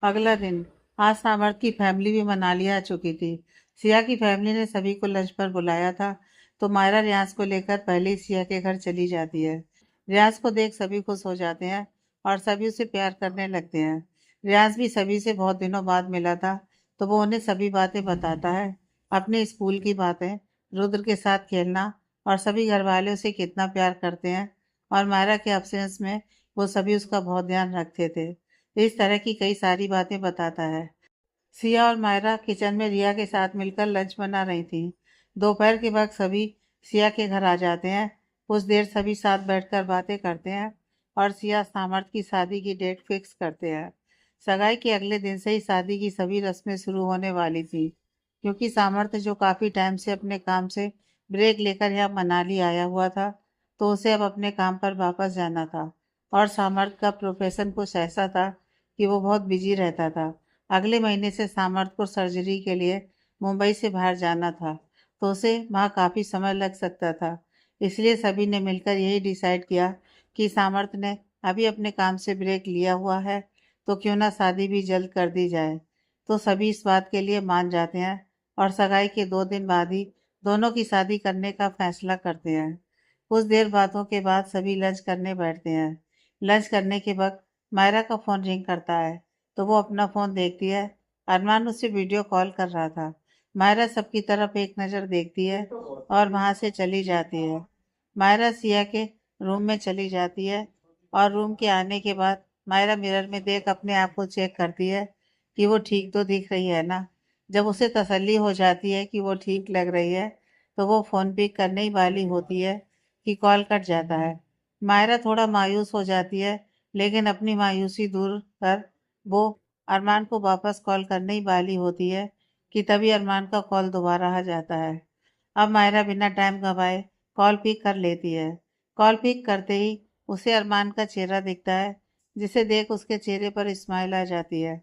अगला दिन। आज सामर्थ की फैमिली भी मनाली आ चुकी थी। सिया की फैमिली ने सभी को लंच पर बुलाया था, तो मायरा रियाज को लेकर पहले ही सिया के घर चली जाती है। रियाज को देख सभी खुश हो जाते हैं और सभी उसे प्यार करने लगते हैं। रियाज भी सभी से बहुत दिनों बाद मिला था, तो वो उन्हें सभी बातें बताता है। अपने स्कूल की बातें, रुद्र के साथ खेलना और सभी घर वाले उसे कितना प्यार करते हैं, और मायरा के अब्सेंस में वो सभी उसका बहुत ध्यान रखते थे। इस तरह की कई सारी बातें बताता है। सिया और मायरा किचन में रिया के साथ मिलकर लंच बना रही थी। दोपहर के वक्त सभी सिया के घर आ जाते हैं। कुछ देर सभी साथ बैठकर बातें करते हैं और सिया सामर्थ की शादी की डेट फिक्स करते हैं। सगाई के अगले दिन से ही शादी की सभी रस्में शुरू होने वाली थी, क्योंकि सामर्थ जो काफी टाइम से अपने काम से ब्रेक लेकर यहाँ मनाली आया हुआ था, तो उसे अब अपने काम पर वापस जाना था। और सामर्थ का प्रोफेशन कुछ ऐसा था कि वो बहुत बिजी रहता था। अगले महीने से सामर्थ को सर्जरी के लिए मुंबई से बाहर जाना था, तो उसे वहाँ काफ़ी समय लग सकता था। इसलिए सभी ने मिलकर यही डिसाइड किया कि सामर्थ ने अभी अपने काम से ब्रेक लिया हुआ है, तो क्यों ना शादी भी जल्द कर दी जाए। तो सभी इस बात के लिए मान जाते हैं और सगाई के 2 दिन बाद ही दोनों की शादी करने का फैसला करते हैं। कुछ देर बातों के बाद सभी लंच करने बैठते हैं। लंच करने के वक्त मायरा का फ़ोन रिंग करता है, तो वो अपना फ़ोन देखती है। अरमान उससे वीडियो कॉल कर रहा था। मायरा सबकी तरफ एक नज़र देखती है और वहाँ से चली जाती है। मायरा सिया के रूम में चली जाती है और रूम के आने के बाद मायरा मिरर में देख अपने आप को चेक करती है कि वो ठीक तो दिख रही है ना। जब उसे तसल्ली हो जाती है कि वो ठीक लग रही है, तो वो फ़ोन पिक करने ही वाली होती है कि कॉल कट जाता है। मायरा थोड़ा मायूस हो जाती है, लेकिन अपनी मायूसी दूर कर वो अरमान को वापस कॉल करने ही वाली होती है कि तभी अरमान का कॉल दोबारा आ जाता है। अब मायरा बिना टाइम गंवाए कॉल पिक कर लेती है। कॉल पिक करते ही उसे अरमान का चेहरा दिखता है, जिसे देख उसके चेहरे पर स्माइल आ जाती है।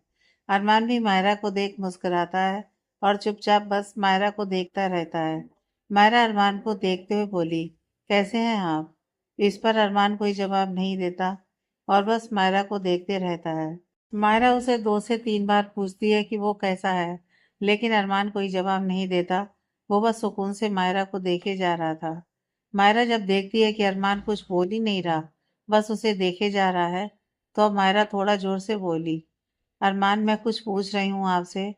अरमान भी मायरा को देख मुस्कुराता है और चुपचाप बस मायरा को देखता रहता है। मायरा अरमान को देखते हुए बोली, कैसे हैं आप? इस पर अरमान कोई जवाब नहीं देता और बस मायरा को देखते रहता है। मायरा उसे 2 से 3 बार पूछती है कि वो कैसा है, लेकिन अरमान कोई जवाब नहीं देता। वो बस सुकून से मायरा को देखे जा रहा था। मायरा जब देखती है कि अरमान कुछ बोल ही नहीं रहा, बस उसे देखे जा रहा है, तो अब मायरा थोड़ा जोर से बोली, अरमान मैं कुछ पूछ रही हूँ आपसे।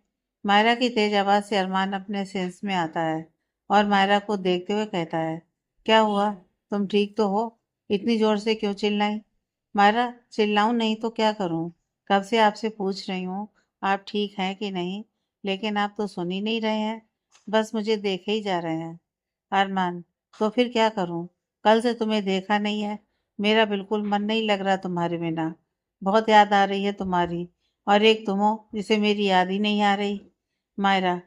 मायरा की तेज आवाज़ से अरमान अपने सेंस में आता है और मायरा को देखते हुए कहता है, क्या हुआ? तुम ठीक तो हो? इतनी जोर से क्यों चिल्लाई? मायरा, चिल्लाऊं नहीं तो क्या करूं? कब से आपसे पूछ रही हूँ आप ठीक हैं कि नहीं, लेकिन आप तो सुन ही नहीं रहे हैं, बस मुझे देखे ही जा रहे हैं। अरमान, तो फिर क्या करूं? कल से तुम्हें देखा नहीं है, मेरा बिल्कुल मन नहीं लग रहा तुम्हारे बिना। बहुत याद आ रही है तुम्हारी, और एक तुम हो जिसे मेरी याद ही नहीं आ रही। मायरा,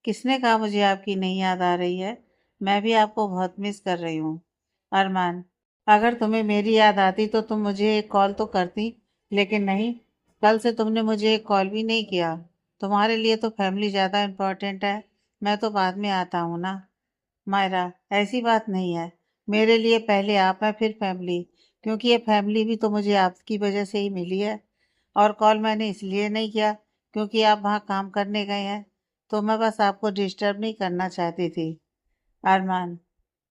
किसने कहा मुझे आपकी नहीं याद आ रही है? मैं भी आपको बहुत मिस कर रही हूँ। अरमान, अगर तुम्हें मेरी याद आती तो तुम मुझे एक कॉल तो करती, लेकिन नहीं, कल से तुमने मुझे एक कॉल भी नहीं किया। तुम्हारे लिए तो फैमिली ज़्यादा इम्पोर्टेंट है, मैं तो बाद में आता हूँ ना। मायरा, ऐसी बात नहीं है, मेरे लिए पहले आप हैं फिर फैमिली, क्योंकि ये फैमिली भी तो मुझे आपकी वजह से ही मिली है। और कॉल मैंने इसलिए नहीं किया क्योंकि आप वहाँ काम करने गए हैं, तो मैं बस आपको डिस्टर्ब नहीं करना चाहती थी। अरमान,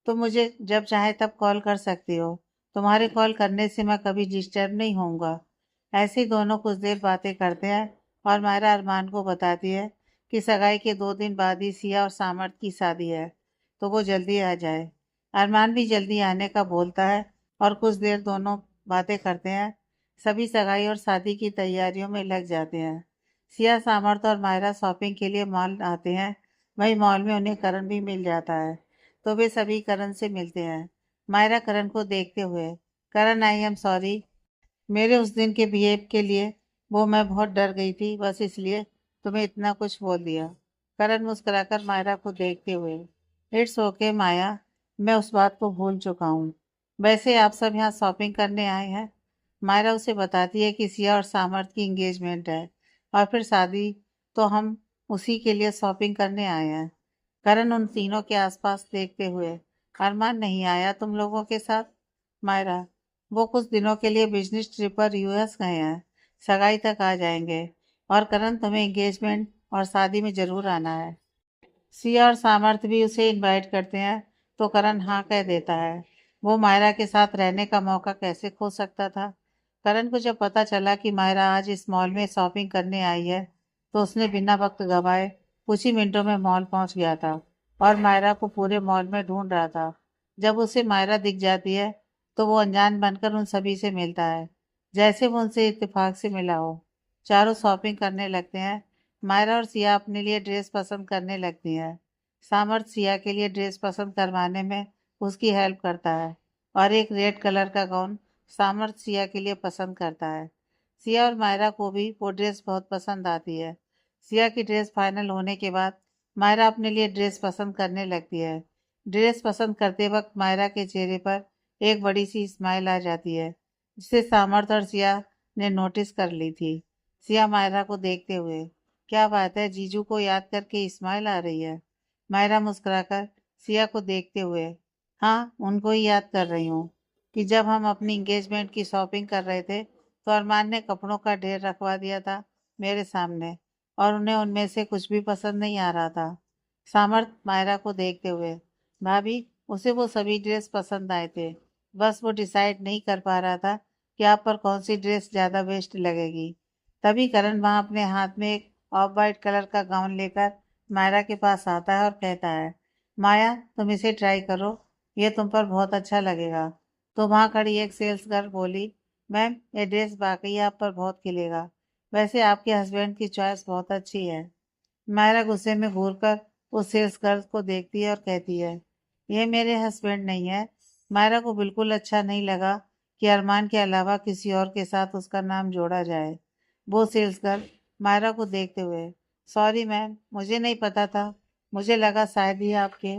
तुम मुझे जब चाहे तब कॉल कर सकती हो, तुम्हारे कॉल करने से मैं कभी डिस्टर्ब नहीं होऊंगा। ऐसे ही दोनों कुछ देर बातें करते हैं और मायरा अरमान को बताती है कि सगाई के 2 दिन बाद ही सिया और सामर्थ की शादी है, तो वो जल्दी आ जाए। अरमान भी जल्दी आने का बोलता है और कुछ देर दोनों बातें करते हैं। सभी सगाई और शादी की तैयारियों में लग जाते हैं। सिया, सामर्थ और मायरा शॉपिंग के लिए मॉल आते हैं। वहीं मॉल में उन्हें करण भी मिल जाता है, तो वे सभी करण से मिलते हैं। मायरा करण को देखते हुए, करण आई एम सॉरी, मेरे उस दिन के बिहेव के लिए वो मैं बहुत डर गई थी, बस इसलिए तुम्हें इतना कुछ बोल दिया। करण मुस्कुराकर मायरा को देखते हुए, इट्स ओके माया, मैं उस बात को भूल चुका हूँ। वैसे आप सब यहाँ शॉपिंग करने आए हैं? मायरा उसे बताती है कि सिया और सामर्थ की एंगेजमेंट है और फिर शादी, तो हम उसी के लिए शॉपिंग करने आए हैं। करण उन तीनों के आसपास देखते हुए, अरमान नहीं आया तुम लोगों के साथ? मायरा, वो कुछ दिनों के लिए बिजनेस ट्रिप पर यूएस गए हैं, सगाई तक आ जाएंगे। और करण तुम्हें एंगेजमेंट और शादी में जरूर आना है। सिया और सामर्थ भी उसे इनवाइट करते हैं तो करण हाँ कह देता है। वो मायरा के साथ रहने का मौका कैसे खो सकता था। करण को जब पता चला कि मायरा आज इस मॉल में शॉपिंग करने आई है तो उसने बिना वक्त गवाए कुछ ही मिनटों में मॉल पहुंच गया था और मायरा को पूरे मॉल में ढूंढ रहा था। जब उसे मायरा दिख जाती है तो वो अनजान बनकर उन सभी से मिलता है जैसे वो उनसे इत्तेफाक से मिला हो। चारों शॉपिंग करने लगते हैं। मायरा और सिया अपने लिए ड्रेस पसंद करने लगती है। सामर्थ सिया के लिए ड्रेस पसंद करवाने में उसकी हेल्प करता है और एक रेड कलर का गाउन सामर्थ सिया के लिए पसंद करता है। सिया और मायरा को भी वो ड्रेस बहुत पसंद आती है। सिया की ड्रेस फाइनल होने के बाद मायरा अपने लिए ड्रेस पसंद करने लगती है। ड्रेस पसंद करते वक्त मायरा के चेहरे पर एक बड़ी सी स्माइल आ जाती है जिसे सामर्थ और सिया ने नोटिस कर ली थी। सिया मायरा को देखते हुए, क्या बात है, जीजू को याद करके स्माइल आ रही है। मायरा मुस्कुराकर सिया को देखते हुए, हाँ उनको ही याद कर रही हूँ कि जब हम अपनी इंगेजमेंट की शॉपिंग कर रहे थे तो अरमान ने कपड़ों का ढेर रखवा दिया था मेरे सामने और उन्हें उनमें से कुछ भी पसंद नहीं आ रहा था। सामर्थ मायरा को देखते हुए, भाभी उसे वो सभी ड्रेस पसंद आए थे, बस वो डिसाइड नहीं कर पा रहा था कि आप पर कौन सी ड्रेस ज़्यादा बेस्ट लगेगी। तभी करण वहाँ अपने हाथ में एक ऑफ वाइट कलर का गाउन लेकर मायरा के पास आता है और कहता है, माया तुम इसे ट्राई करो, ये तुम पर बहुत अच्छा लगेगा। तो वहाँ खड़ी एक सेल्स गर्ल बोली, मैम ये ड्रेस वाकई आप पर बहुत खिलेगा, वैसे आपके हस्बैंड की चॉइस बहुत अच्छी है। मायरा गुस्से में घूरकर उस सेल्स गर्ल को देखती है और कहती है, ये मेरे हस्बैंड नहीं है। मायरा को बिल्कुल अच्छा नहीं लगा कि अरमान के अलावा किसी और के साथ उसका नाम जोड़ा जाए। वो सेल्स गर्ल मायरा को देखते हुए, सॉरी मैम मुझे नहीं पता था, मुझे लगा शायद ही आपके।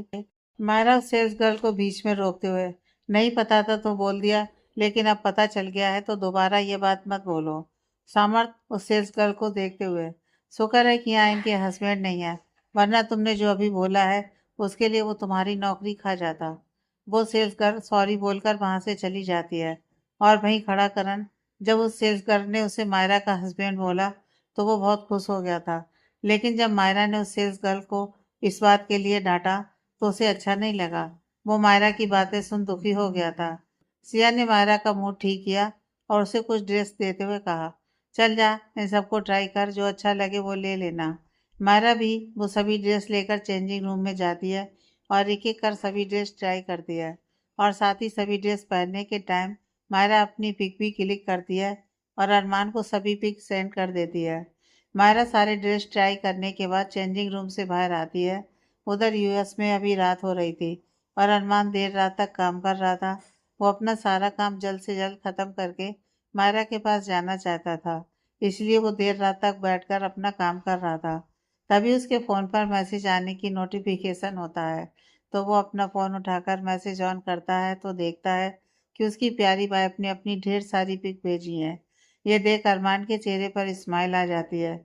मायरा उस सेल्स गर्ल को बीच में रोकते हुए, नहीं पता था तो बोल दिया, लेकिन अब पता चल गया है तो दोबारा ये बात मत बोलो। सामर्थ उस सेल्स गर्ल को देखते हुए, शुक्र है कि यहाँ इनके हस्बैंड नहीं है, वरना तुमने जो अभी बोला है उसके लिए वो तुम्हारी नौकरी खा जाता। वो सेल्स गर्ल सॉरी बोलकर वहां से चली जाती है और वहीं खड़ा करण, जब उस सेल्स गर्ल ने उसे मायरा का हस्बैंड बोला तो वो बहुत खुश हो गया था, लेकिन जब मायरा ने उस सेल्स गर्ल को इस बात के लिए डांटा तो उसे अच्छा नहीं लगा। वो मायरा की बातें सुन दुखी हो गया था। सिया ने मायरा का मूड ठीक किया और उसे कुछ ड्रेस देते हुए कहा, चल जा इन सबको ट्राई कर, जो अच्छा लगे वो ले लेना। मायरा भी वो सभी ड्रेस लेकर चेंजिंग रूम में जाती है और एक एक कर सभी ड्रेस ट्राई करती है और साथ ही सभी ड्रेस पहनने के टाइम मायरा अपनी पिक भी क्लिक करती है और अरमान को सभी पिक सेंड कर देती है। मायरा सारे ड्रेस ट्राई करने के बाद चेंजिंग रूम से बाहर आती है। उधर यूएस में अभी रात हो रही थी और अरमान देर रात तक काम कर रहा था। वो अपना सारा काम जल्द से जल्द खत्म करके मायरा के पास जाना चाहता था, इसलिए वो देर रात तक बैठकर अपना काम कर रहा था। तभी उसके फ़ोन पर मैसेज आने की नोटिफिकेशन होता है, तो वो अपना फ़ोन उठाकर मैसेज ऑन करता है तो देखता है कि उसकी प्यारी वाइफ ने अपनी ढेर सारी पिक भेजी हैं। ये देख अरमान के चेहरे पर स्माइल आ जाती है।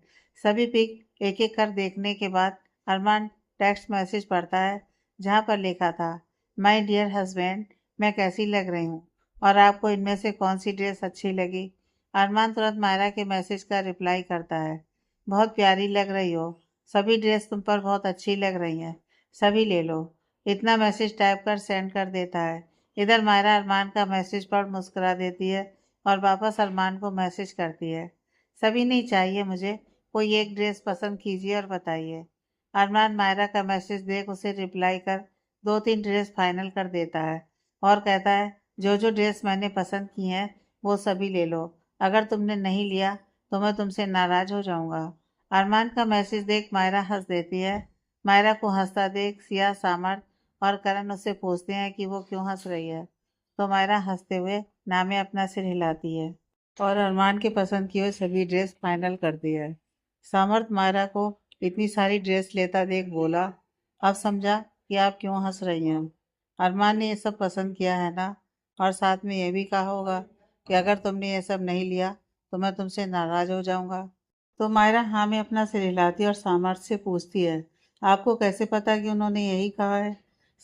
सभी पिक एक एक कर देखने के बाद अरमान टेक्स्ट मैसेज पढ़ता है जहाँ पर लिखा था, माय डियर हस्बैंड, मैं कैसी लग रही हूँ और आपको इनमें से कौन सी ड्रेस अच्छी लगी। अरमान तुरंत मायरा के मैसेज का रिप्लाई करता है, बहुत प्यारी लग रही हो, सभी ड्रेस तुम पर बहुत अच्छी लग रही हैं, सभी ले लो। इतना मैसेज टाइप कर सेंड कर देता है। इधर मायरा अरमान का मैसेज पढ़ मुस्कुरा देती है और वापस अरमान को मैसेज करती है, सभी नहीं चाहिए मुझे, कोई एक ड्रेस पसंद कीजिए और बताइए। अरमान मायरा का मैसेज देख उसे रिप्लाई कर दो तीन ड्रेस फाइनल कर देता है और कहता है, जो जो ड्रेस मैंने पसंद की हैं वो सभी ले लो, अगर तुमने नहीं लिया तो मैं तुमसे नाराज हो जाऊंगा। अरमान का मैसेज देख मायरा हंस देती है। मायरा को हंसता देख सिया, सामर्थ और करण उससे पूछते हैं कि वो क्यों हंस रही है, तो मायरा हंसते हुए नामे अपना सिर हिलाती है और अरमान के पसंद की हुई सभी ड्रेस फाइनल करती है। सामर्थ मायरा को इतनी सारी ड्रेस लेता देख बोला, अब समझा कि आप क्यों हंस रही हैं। अरमान ने ये सब पसंद किया है ना, और साथ में ये भी कहा होगा कि अगर तुमने ये सब नहीं लिया तो मैं तुमसे नाराज हो जाऊंगा। तो मायरा हाँ में अपना सिर हिलाती और सामर्थ से पूछती है, आपको कैसे पता कि उन्होंने यही कहा है।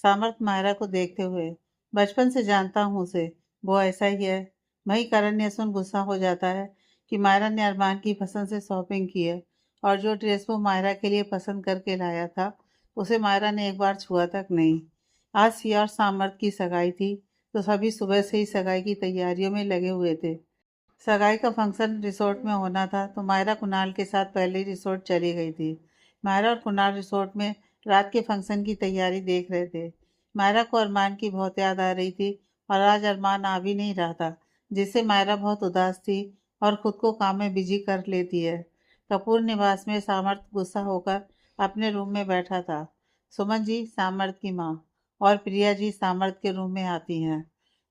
सामर्थ मायरा को देखते हुए, बचपन से जानता हूँ उसे, वो ऐसा ही है। वही करण ने सुन गुस्सा हो जाता है कि मायरा ने अरमान की पसंद से शॉपिंग की है और जो ड्रेस वो मायरा के लिए पसंद करके लाया था उसे मायरा ने एक बार छुआ तक नहीं। आज सिया और सामर्थ की सगाई थी तो सभी सुबह से ही सगाई की तैयारियों में लगे हुए थे। सगाई का फंक्शन रिसोर्ट में होना था तो मायरा कुणाल के साथ पहले ही रिसोर्ट चली गई थी। मायरा और कुणाल रिसोर्ट में रात के फंक्शन की तैयारी देख रहे थे। मायरा को अरमान की बहुत याद आ रही थी और आज अरमान आ भी नहीं रहा था, जिससे मायरा बहुत उदास थी और खुद को काम में बिजी कर लेती है। कपूर निवास में सामर्थ गुस्सा होकर अपने रूम में बैठा था। सुमन जी सामर्थ की माँ और प्रिया जी सामर्थ के रूम में आती हैं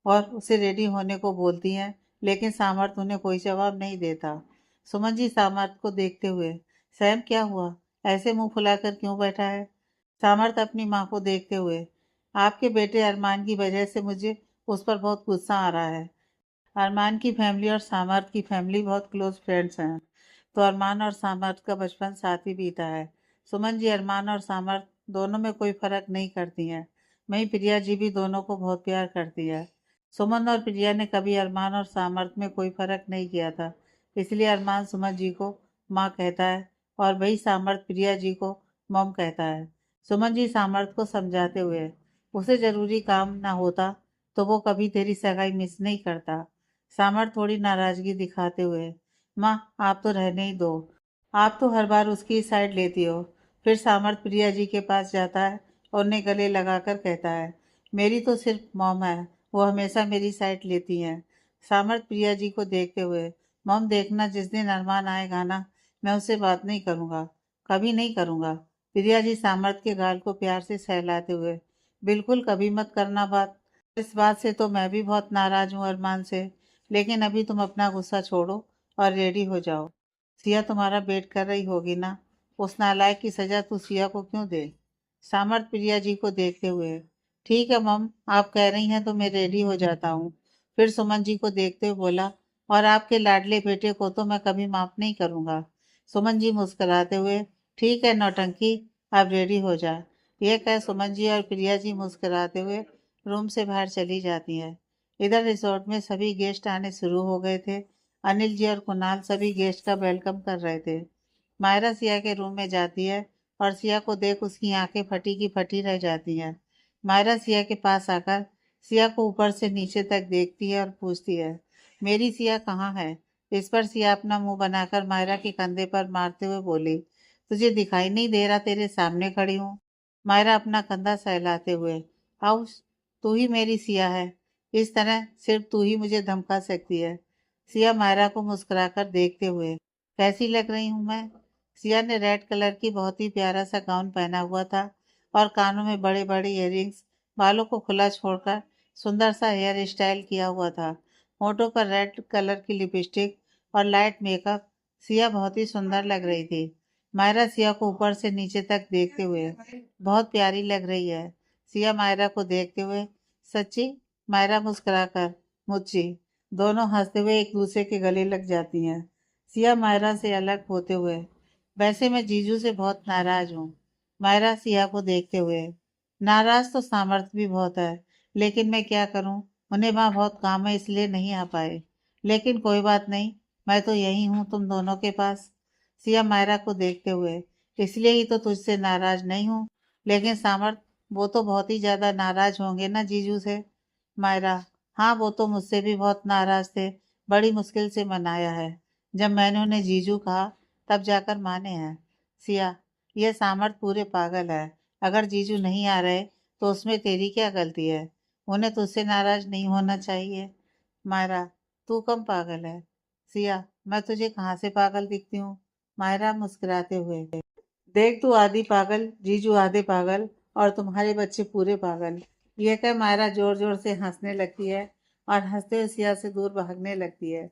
और उसे रेडी होने को बोलती हैं, लेकिन सामर्थ उन्हें कोई जवाब नहीं देता। सुमन जी सामर्थ को देखते हुए, सैम क्या हुआ, ऐसे मुंह फुलाकर क्यों बैठा है? सामर्थ अपनी माँ को देखते हुए, आपके बेटे अरमान की वजह से मुझे उस पर बहुत गुस्सा आ रहा है। अरमान की फैमिली और सामर्थ की फैमिली बहुत क्लोज फ्रेंड्स हैं, तो अरमान और सामर्थ का बचपन साथ ही बीता है। सुमन जी अरमान और सामर्थ दोनों में कोई फर्क नहीं करती हैं। वहीं प्रिया जी भी दोनों को बहुत प्यार करती है। सुमन और प्रिया ने कभी अरमान और सामर्थ में कोई फर्क नहीं किया था, इसलिए अरमान सुमन जी को माँ कहता है और वही सामर्थ प्रिया जी को मॉम कहता है। सुमन जी सामर्थ को समझाते हुए, उसे जरूरी काम ना होता तो वो कभी तेरी सगाई मिस नहीं करता। सामर्थ थोड़ी नाराजगी दिखाते हुए, माँ आप तो रहने ही दो, आप तो हर बार उसकी साइड लेती हो। फिर सामर्थ प्रिया जी के पास जाता है और उन्हें गले लगाकर कहता है, मेरी तो सिर्फ मॉम है, वो हमेशा मेरी साइड लेती हैं। सामर्थ प्रिया जी को देखते हुए, मॉम देखना जिस दिन अरमान आएगा ना, मैं उससे बात नहीं करूँगा, कभी नहीं करूँगा। प्रिया जी सामर्थ के गाल को प्यार से सहलाते हुए, बिल्कुल कभी मत करना बात। इस बात से तो मैं भी बहुत नाराज हूँ अरमान से, लेकिन अभी तुम अपना गुस्सा छोड़ो और रेडी हो जाओ। सिया तुम्हारा वेट कर रही होगी ना, उस नालायक की सजा तू सिया को क्यों दे? सामर्थ प्रिया जी को देखते हुए, ठीक है मम, आप कह रही हैं तो मैं रेडी हो जाता हूँ। फिर सुमन जी को देखते हुए बोला, और आपके लाडले बेटे को तो मैं कभी माफ नहीं करूँगा। सुमन जी मुस्कुराते हुए, ठीक है नौटंकी, आप रेडी हो जा। यह कह सुमन जी और प्रिया जी मुस्कुराते हुए रूम से बाहर चली जाती है। इधर रिसोर्ट में सभी गेस्ट आने शुरू हो गए थे। अनिल जी और कुणाल सभी गेस्ट का वेलकम कर रहे थे। मायरा सिया के रूम में जाती है और सिया को देख उसकी आंखें फटी की फटी रह जाती हैं। मायरा सिया के पास आकर सिया को ऊपर से नीचे तक देखती है और पूछती है, मेरी सिया कहाँ है? इस पर सिया अपना मुंह बनाकर मायरा के कंधे पर मारते हुए बोली, तुझे दिखाई नहीं दे रहा, तेरे सामने खड़ी हूँ। मायरा अपना कंधा सहलाते हुए, हाउस, तू ही मेरी सिया है, इस तरह सिर्फ तू ही मुझे धमका सकती है। सिया मायरा को मुस्कुराकर देखते हुए, कैसी लग रही हूँ मैं? सिया ने रेड कलर की बहुत ही प्यारा सा गाउन पहना हुआ था और कानों में बड़े बड़े इयररिंग्स, बालों को खुला छोड़कर सुंदर सा हेयर स्टाइल किया हुआ था। होठों पर रेड कलर की लिपस्टिक और लाइट मेकअप, सिया बहुत ही सुंदर लग रही थी। मायरा सिया को ऊपर से नीचे तक देखते हुए, बहुत प्यारी लग रही है। सिया मायरा को देखते हुए, सच्ची? मायरा मुस्कुराकर, मुच्ची, दोनों हंसते हुए एक दूसरे के गले लग जाती हैं। सिया मायरा से अलग होते हुए, वैसे मैं जीजू से बहुत नाराज हूँ। मायरा सिया को देखते हुए, नाराज तो सामर्थ्य भी बहुत है, लेकिन मैं क्या करूँ, उन्हें वहाँ बहुत काम है इसलिए नहीं आ पाए। लेकिन कोई बात नहीं, मैं तो यही हूँ तुम दोनों के पास। सिया मायरा को देखते हुए, इसलिए ही तो तुझसे नाराज नहीं हूँ, लेकिन सामर्थ, वो तो बहुत ही ज्यादा नाराज होंगे ना जीजू से। मायरा, हाँ वो तो मुझसे भी बहुत नाराज थे, बड़ी मुश्किल से मनाया है। जब मैंने उन्हें जीजू कहा तब जाकर माने हैं। सिया, यह सामर्थ पूरे पागल है, अगर जीजू नहीं आ रहे तो उसमें तेरी क्या गलती है? उन्हें तुझसे नाराज नहीं होना चाहिए। मायरा, तू कम पागल है? सिया, मैं तुझे कहाँ से पागल दिखती हूँ? मायरा मुस्कुराते हुए, देख तू आधी पागल, जीजू आधे पागल और तुम्हारे बच्चे पूरे पागल। यह कह मायरा जोर जोर से हंसने लगती है और हंसते हुए सिया से दूर भागने लगती है।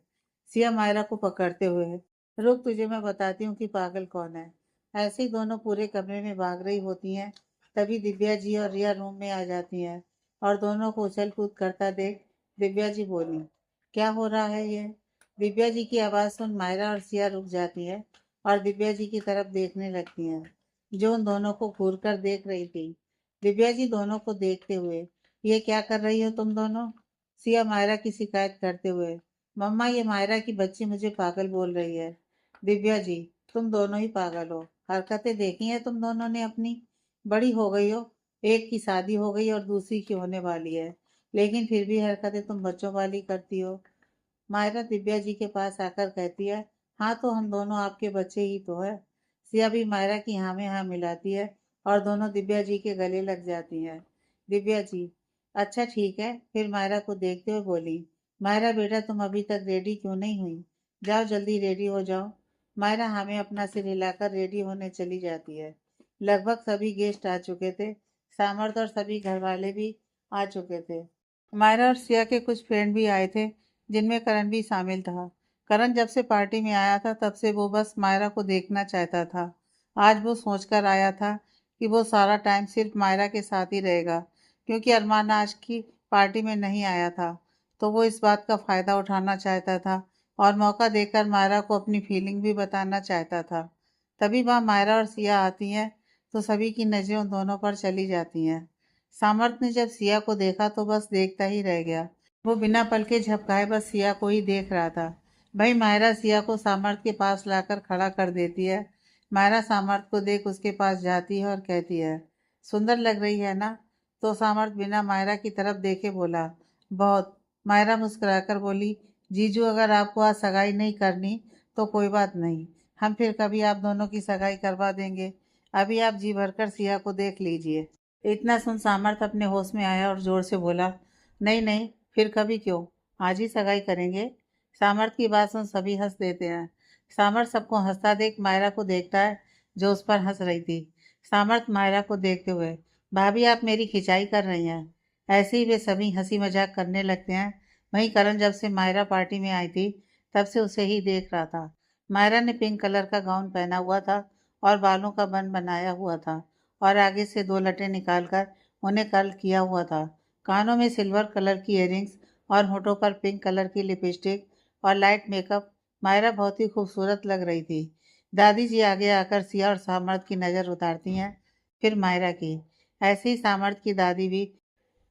सिया मायरा को पकड़ते हुए, रुक, तुझे मैं बताती हूँ कि पागल कौन है। ऐसे ही दोनों पूरे कमरे में भाग रही होती हैं, तभी दिव्या जी और रिया रूम में आ जाती हैं और दोनों को उछल कूद करता देख दिव्या जी बोली, क्या हो रहा है ये? दिव्या जी की आवाज़ सुन मायरा और सिया रुक जाती है और दिव्या जी की तरफ देखने लगती हैं, जो उन दोनों को घूर कर देख रही थी। दिव्या जी दोनों को देखते हुए, ये क्या कर रही हो तुम दोनों? सिया मायरा की शिकायत करते हुए, मम्मा ये मायरा की बच्ची मुझे पागल बोल रही है। दिव्या जी, तुम दोनों ही पागल हो। हरकतें देखी हैं तुम दोनों ने अपनी। बड़ी हो गई हो, एक की शादी हो गई और दूसरी की होने वाली है, लेकिन फिर भी हरकतें तुम बच्चों वाली करती हो। मायरा दिव्या जी के पास आकर कहती है, हाँ तो हम दोनों आपके बच्चे ही तो है। सिया भी मायरा की हाँ में हाँ मिलाती है और दोनों दिव्या जी के गले लग जाती हैं। दिव्या जी, अच्छा ठीक है, फिर मायरा को देखते हुए बोली, मायरा बेटा तुम अभी तक रेडी क्यों नहीं हुई? जाओ जल्दी रेडी हो जाओ। मायरा हमें अपना सिर हिलाकर रेडी होने चली जाती है। लगभग सभी गेस्ट आ चुके थे। सामर्थ और सभी घर वाले भी आ चुके थे। मायरा और सिया के कुछ फ्रेंड भी आए थे, जिनमें करण भी शामिल था। करण जब से पार्टी में आया था तब से वो बस मायरा को देखना चाहता था। आज वो सोचकर आया था कि वो सारा टाइम सिर्फ मायरा के साथ ही रहेगा, क्योंकि अरमान आज की पार्टी में नहीं आया था। तो वो इस बात का फ़ायदा उठाना चाहता था और मौका देकर मायरा को अपनी फीलिंग भी बताना चाहता था। तभी वहाँ मायरा और सिया आती हैं तो सभी की नज़रें उन दोनों पर चली जाती हैं। सामर्थ ने जब सिया को देखा तो बस देखता ही रह गया। वो बिना पलके झपकाए बस सिया को ही देख रहा था। भाई मायरा सिया को सामर्थ के पास लाकर खड़ा कर देती है। मायरा सामर्थ को देख उसके पास जाती है और कहती है, सुंदर लग रही है ना? तो सामर्थ बिना मायरा की तरफ देखे बोला, बहुत। मायरा मुस्कुराकर बोली, जीजू अगर आपको आज सगाई नहीं करनी तो कोई बात नहीं, हम फिर कभी आप दोनों की सगाई करवा देंगे। अभी आप जी भरकर सिया को देख लीजिए। इतना सुन सामर्थ अपने होश में आया और जोर से बोला, नहीं नहीं, फिर कभी क्यों, आज ही सगाई करेंगे। सामर्थ की बात सुन सभी हंस देते हैं। सामर्थ सबको हंसता देख मायरा को देखता है, जो उस पर हंस रही थी। सामर्थ मायरा को देखते हुए, भाभी आप मेरी खिंचाई कर रही हैं। ऐसे ही वे सभी हंसी मजाक करने लगते हैं। वहीं करण जब से मायरा पार्टी में आई थी तब से उसे ही देख रहा था। मायरा ने पिंक कलर का गाउन पहना हुआ था और बालों का बन बनाया हुआ था और आगे से दो लटें निकालकर उन्हें कर्ल किया हुआ था। कानों में सिल्वर कलर की इयररिंग्स और होठों पर पिंक कलर की लिपस्टिक और लाइट मेकअप। मायरा बहुत ही खूबसूरत लग रही थी। दादी जी आगे आकर सिया और सामर्थ की नज़र उतारती हैं, फिर मायरा की। ऐसे ही सामर्थ की दादी भी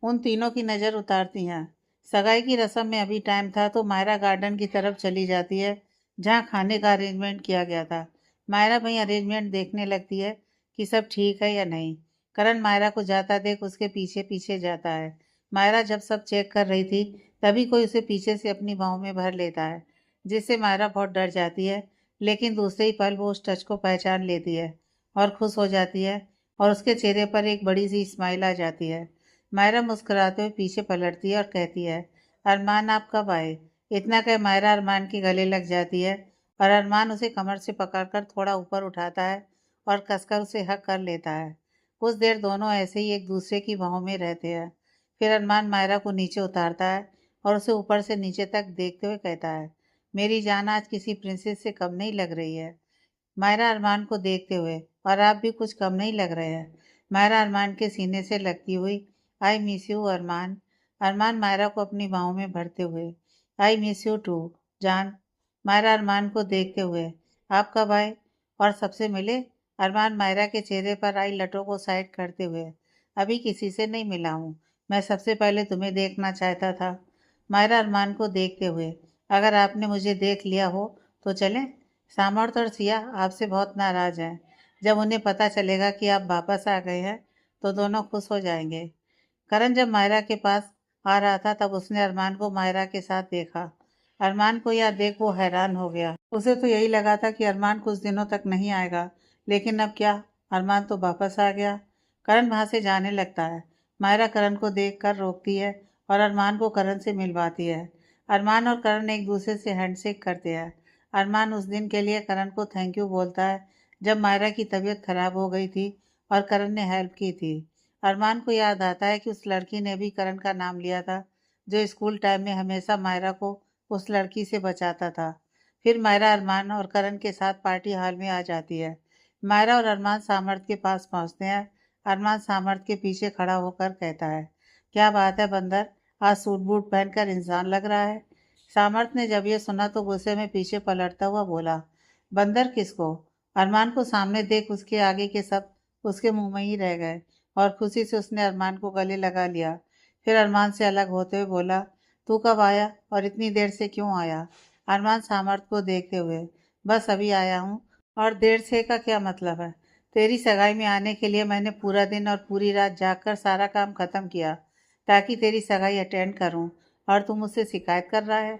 उन तीनों की नज़र उतारती हैं। सगाई की रस्म में अभी टाइम था तो मायरा गार्डन की तरफ चली जाती है, जहाँ खाने का अरेंजमेंट किया गया था। मायरा वहीं अरेंजमेंट देखने लगती है कि सब ठीक है या नहीं। करण मायरा को जाता देख उसके पीछे पीछे जाता है। मायरा जब सब चेक कर रही थी तभी कोई उसे पीछे से अपनी बाहों में भर लेता है, जिससे मायरा बहुत डर जाती है। लेकिन दूसरे ही पल वो उस टच को पहचान लेती है और खुश हो जाती है और उसके चेहरे पर एक बड़ी सी स्माइल आ जाती है। मायरा मुस्कुराते हुए पीछे पलटती है और कहती है, अरमान आप कब आए? इतना कह मायरा अरमान के गले लग जाती है और अरमान उसे कमर से पकड़कर थोड़ा ऊपर उठाता है और कसकर उसे हक कर लेता है। कुछ देर दोनों ऐसे ही एक दूसरे की बाहों में रहते हैं। फिर अरमान मायरा को नीचे उतारता है और उसे ऊपर से नीचे तक देखते हुए कहता है, मेरी जान आज किसी प्रिंसेस से कम नहीं लग रही है। मायरा अरमान को देखते हुए, और आप भी कुछ कम नहीं लग रहे हैं। मायरा अरमान के सीने से लगती हुई, आई मिस यू अरमान। अरमान मायरा को अपनी बाहों में भरते हुए, आई मिस यू टू जान। मायरा अरमान को देखते हुए, आप कब आए और सबसे मिले? अरमान मायरा के चेहरे पर आई लटों को साइड करते हुए, अभी किसी से नहीं मिला हूँ, मैं सबसे पहले तुम्हें देखना चाहता था। मायरा अरमान को देखते हुए, अगर आपने मुझे देख लिया हो तो चलें। सामर्थ और सिया आपसे बहुत नाराज हैं। जब उन्हें पता चलेगा कि आप वापस आ गए हैं तो दोनों खुश हो जाएंगे। करण जब मायरा के पास आ रहा था तब उसने अरमान को मायरा के साथ देखा। अरमान को यह देख वो हैरान हो गया। उसे तो यही लगा था कि अरमान कुछ दिनों तक नहीं आएगा, लेकिन अब क्या, अरमान तो वापस आ गया। करण वहां से जाने लगता है। मायरा करण को देख कर रोकती है और अरमान को करण से मिलवाती है। अरमान और करण एक दूसरे से हैंडशेक करते हैं। अरमान उस दिन के लिए करण को थैंक यू बोलता है जब मायरा की तबीयत खराब हो गई थी और करण ने हेल्प की थी। अरमान को याद आता है कि उस लड़की ने भी करण का नाम लिया था, जो स्कूल टाइम में हमेशा मायरा को उस लड़की से बचाता था। फिर मायरा अरमान और करण के साथ पार्टी हॉल में आ जाती है। मायरा और अरमान सामर्थ के पास पहुंचते हैं। अरमान सामर्थ के पीछे खड़ा होकर कहता है, क्या बात है बंदर, आज सूट बूट पहनकर इंसान लग रहा है। सामर्थ ने जब ये सुना तो गुस्से में पीछे पलटता हुआ बोला, बंदर किसको? अरमान को सामने देख उसके आगे के सब उसके मुंह में ही रह गए और खुशी से उसने अरमान को गले लगा लिया। फिर अरमान से अलग होते हुए बोला, तू कब आया और इतनी देर से क्यों आया? अरमान सामर्थ को देखते हुए, बस अभी आया हूँ। और देर से का क्या मतलब है? तेरी सगाई में आने के लिए मैंने पूरा दिन और पूरी रात जागकर सारा काम खत्म किया ताकि तेरी सगाई अटेंड करूँ, और तू मुझसे शिकायत कर रहा है?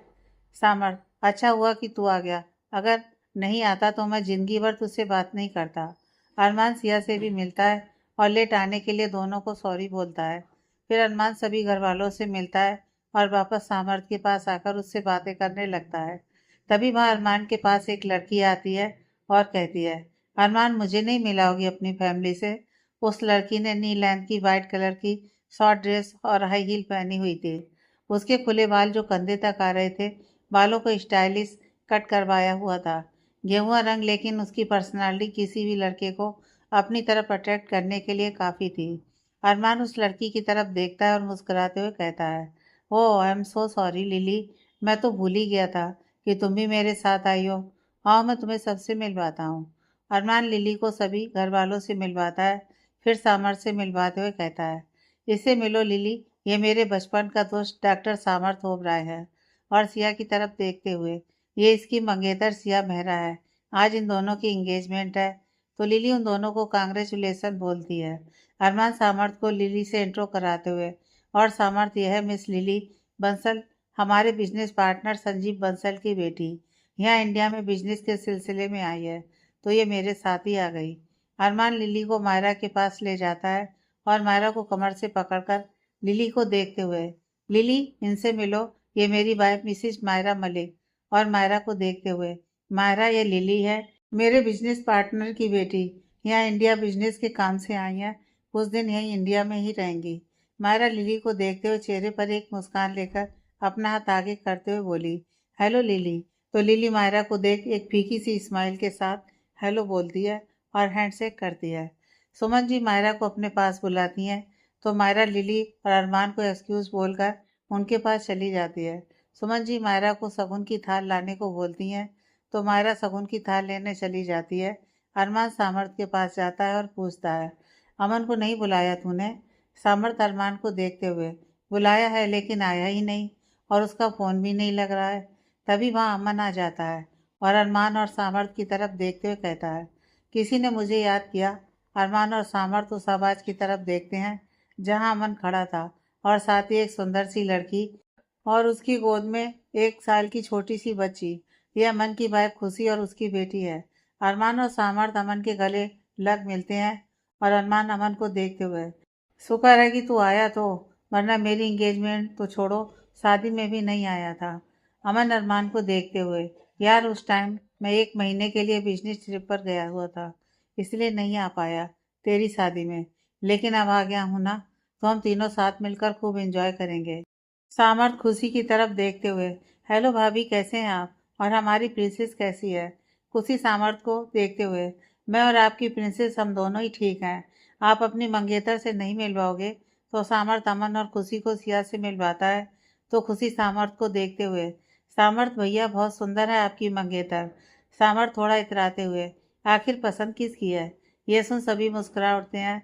सामर्थ, अच्छा हुआ कि तू आ गया। अगर नहीं आता तो मैं जिंदगी भर तुझसे बात नहीं करता। अरमान सिया से भी मिलता है और लेट आने के लिए दोनों को सॉरी बोलता है। फिर अरमान सभी घर वालों से मिलता है और वापस सामर्थ के पास आकर उससे बातें करने लगता है। तभी वहाँ अरमान के पास एक लड़की आती है और कहती है, अरमान, मुझे नहीं मिलाओगी अपनी फैमिली से? उस लड़की ने नी लेंथ की वाइट कलर की शॉर्ट ड्रेस और हाई हील पहनी हुई थी। उसके खुले बाल जो कंधे तक आ रहे थे, बालों को स्टाइलिश कट करवाया हुआ था। गेहुआ रंग, लेकिन उसकी पर्सनालिटी किसी भी लड़के को अपनी तरफ अट्रैक्ट करने के लिए काफ़ी थी। अरमान उस लड़की की तरफ देखता है और मुस्कुराते हुए कहता है, oh, I am so sorry Lily, मैं तो भूल ही गया था कि तुम भी मेरे साथ आई हो। आओ, मैं तुम्हें सबसे मिलवाता हूँ। अरमान लिली को सभी घर वालों से मिलवाता है, फिर सामर्थ से मिलवाते हुए कहता है, इससे मिलो लिली, ये मेरे बचपन का दोस्त डॉक्टर सामर्थ ओबराय है। और सिया की तरफ देखते हुए, ये इसकी मंगेतर सिया मेहरा है। आज इन दोनों की इंगेजमेंट है। तो लिली उन दोनों को कांग्रेचुलेसन बोलती है। अरमान सामर्थ को लिली से इंट्रो कराते हुए, और सामर्थ, यह है मिस लिली बंसल, हमारे बिजनेस पार्टनर संजीव बंसल की बेटी। यहाँ इंडिया में बिजनेस के सिलसिले में आई है, तो ये मेरे साथ ही आ गई। अरमान लिली को मायरा के पास ले जाता है और मायरा को कमर से पकड़कर लिली को देखते हुए, लिली, इनसे मिलो, ये मेरी वाइफ मिसिज मायरा मलिक। और मायरा को देखते हुए, मायरा, ये लिली है, मेरे बिजनेस पार्टनर की बेटी। यहाँ इंडिया बिजनेस के काम से आई है, कुछ दिन यहीं इंडिया में ही रहेंगी। मायरा लिली को देखते हुए चेहरे पर एक मुस्कान लेकर अपना हाथ आगे करते हुए बोली, हेलो लिली। तो लिली मायरा को देख एक फीकी सी स्माइल के साथ हेलो बोलती है और हैंडशेक करती है। सुमन जी मायरा को अपने पास बुलाती हैं, तो मायरा लिली और अरमान को एक्सक्यूज बोलकर उनके पास चली जाती है। सुमन जी मायरा को शगुन की थाल लाने को बोलती हैं, तो मायरा शगुन की थाल लेने चली जाती है। अरमान सामर्थ के पास जाता है और पूछता है, अमन को नहीं बुलाया तूने? सामर्थ अरमान को देखते हुए, बुलाया है लेकिन आया ही नहीं, और उसका फ़ोन भी नहीं लग रहा है। तभी वहाँ अमन आ जाता है और अरमान और सामर्थ की तरफ देखते हुए कहता है, किसी ने मुझे याद किया। अरमान और सामर्थ उस आवाज़ की तरफ देखते हैं जहाँ अमन खड़ा था, और साथ ही एक सुंदर सी लड़की और उसकी गोद में 1 साल की छोटी सी बच्ची। यह अमन की वाइफ खुशी और उसकी बेटी है। अरमान और सामर्थ अमन के गले लग मिलते हैं और अरमान अमन को देखते हुए, शुक्र है कि तू आया, तो वरना मेरी इंगेजमेंट तो छोड़ो, शादी में भी नहीं आया था। अमन अरमान को देखते हुए, यार उस टाइम मैं 1 महीने के लिए बिजनेस ट्रिप पर गया हुआ था, इसलिए नहीं आ पाया तेरी शादी में, लेकिन अब आ गया हूँ ना, तो हम तीनों साथ मिलकर खूब एंजॉय करेंगे। सामर्थ खुशी की तरफ देखते हुए, हेलो भाभी, कैसे हैं आप? और हमारी प्रिंसेस कैसी है? खुशी सामर्थ को देखते हुए, मैं और आपकी प्रिंसेस हम दोनों ही ठीक हैं। आप अपनी मंगेतर से नहीं मिलवाओगे? तो सामर्थ अमन और खुशी को सिया से मिलवाता है। तो खुशी सामर्थ को देखते हुए, सामर्थ भैया, बहुत सुंदर है आपकी मंगेतर। सामर्थ थोड़ा इतराते हुए, आखिर पसंद किसकी है? ये सुन सभी मुस्कुरा उठते हैं।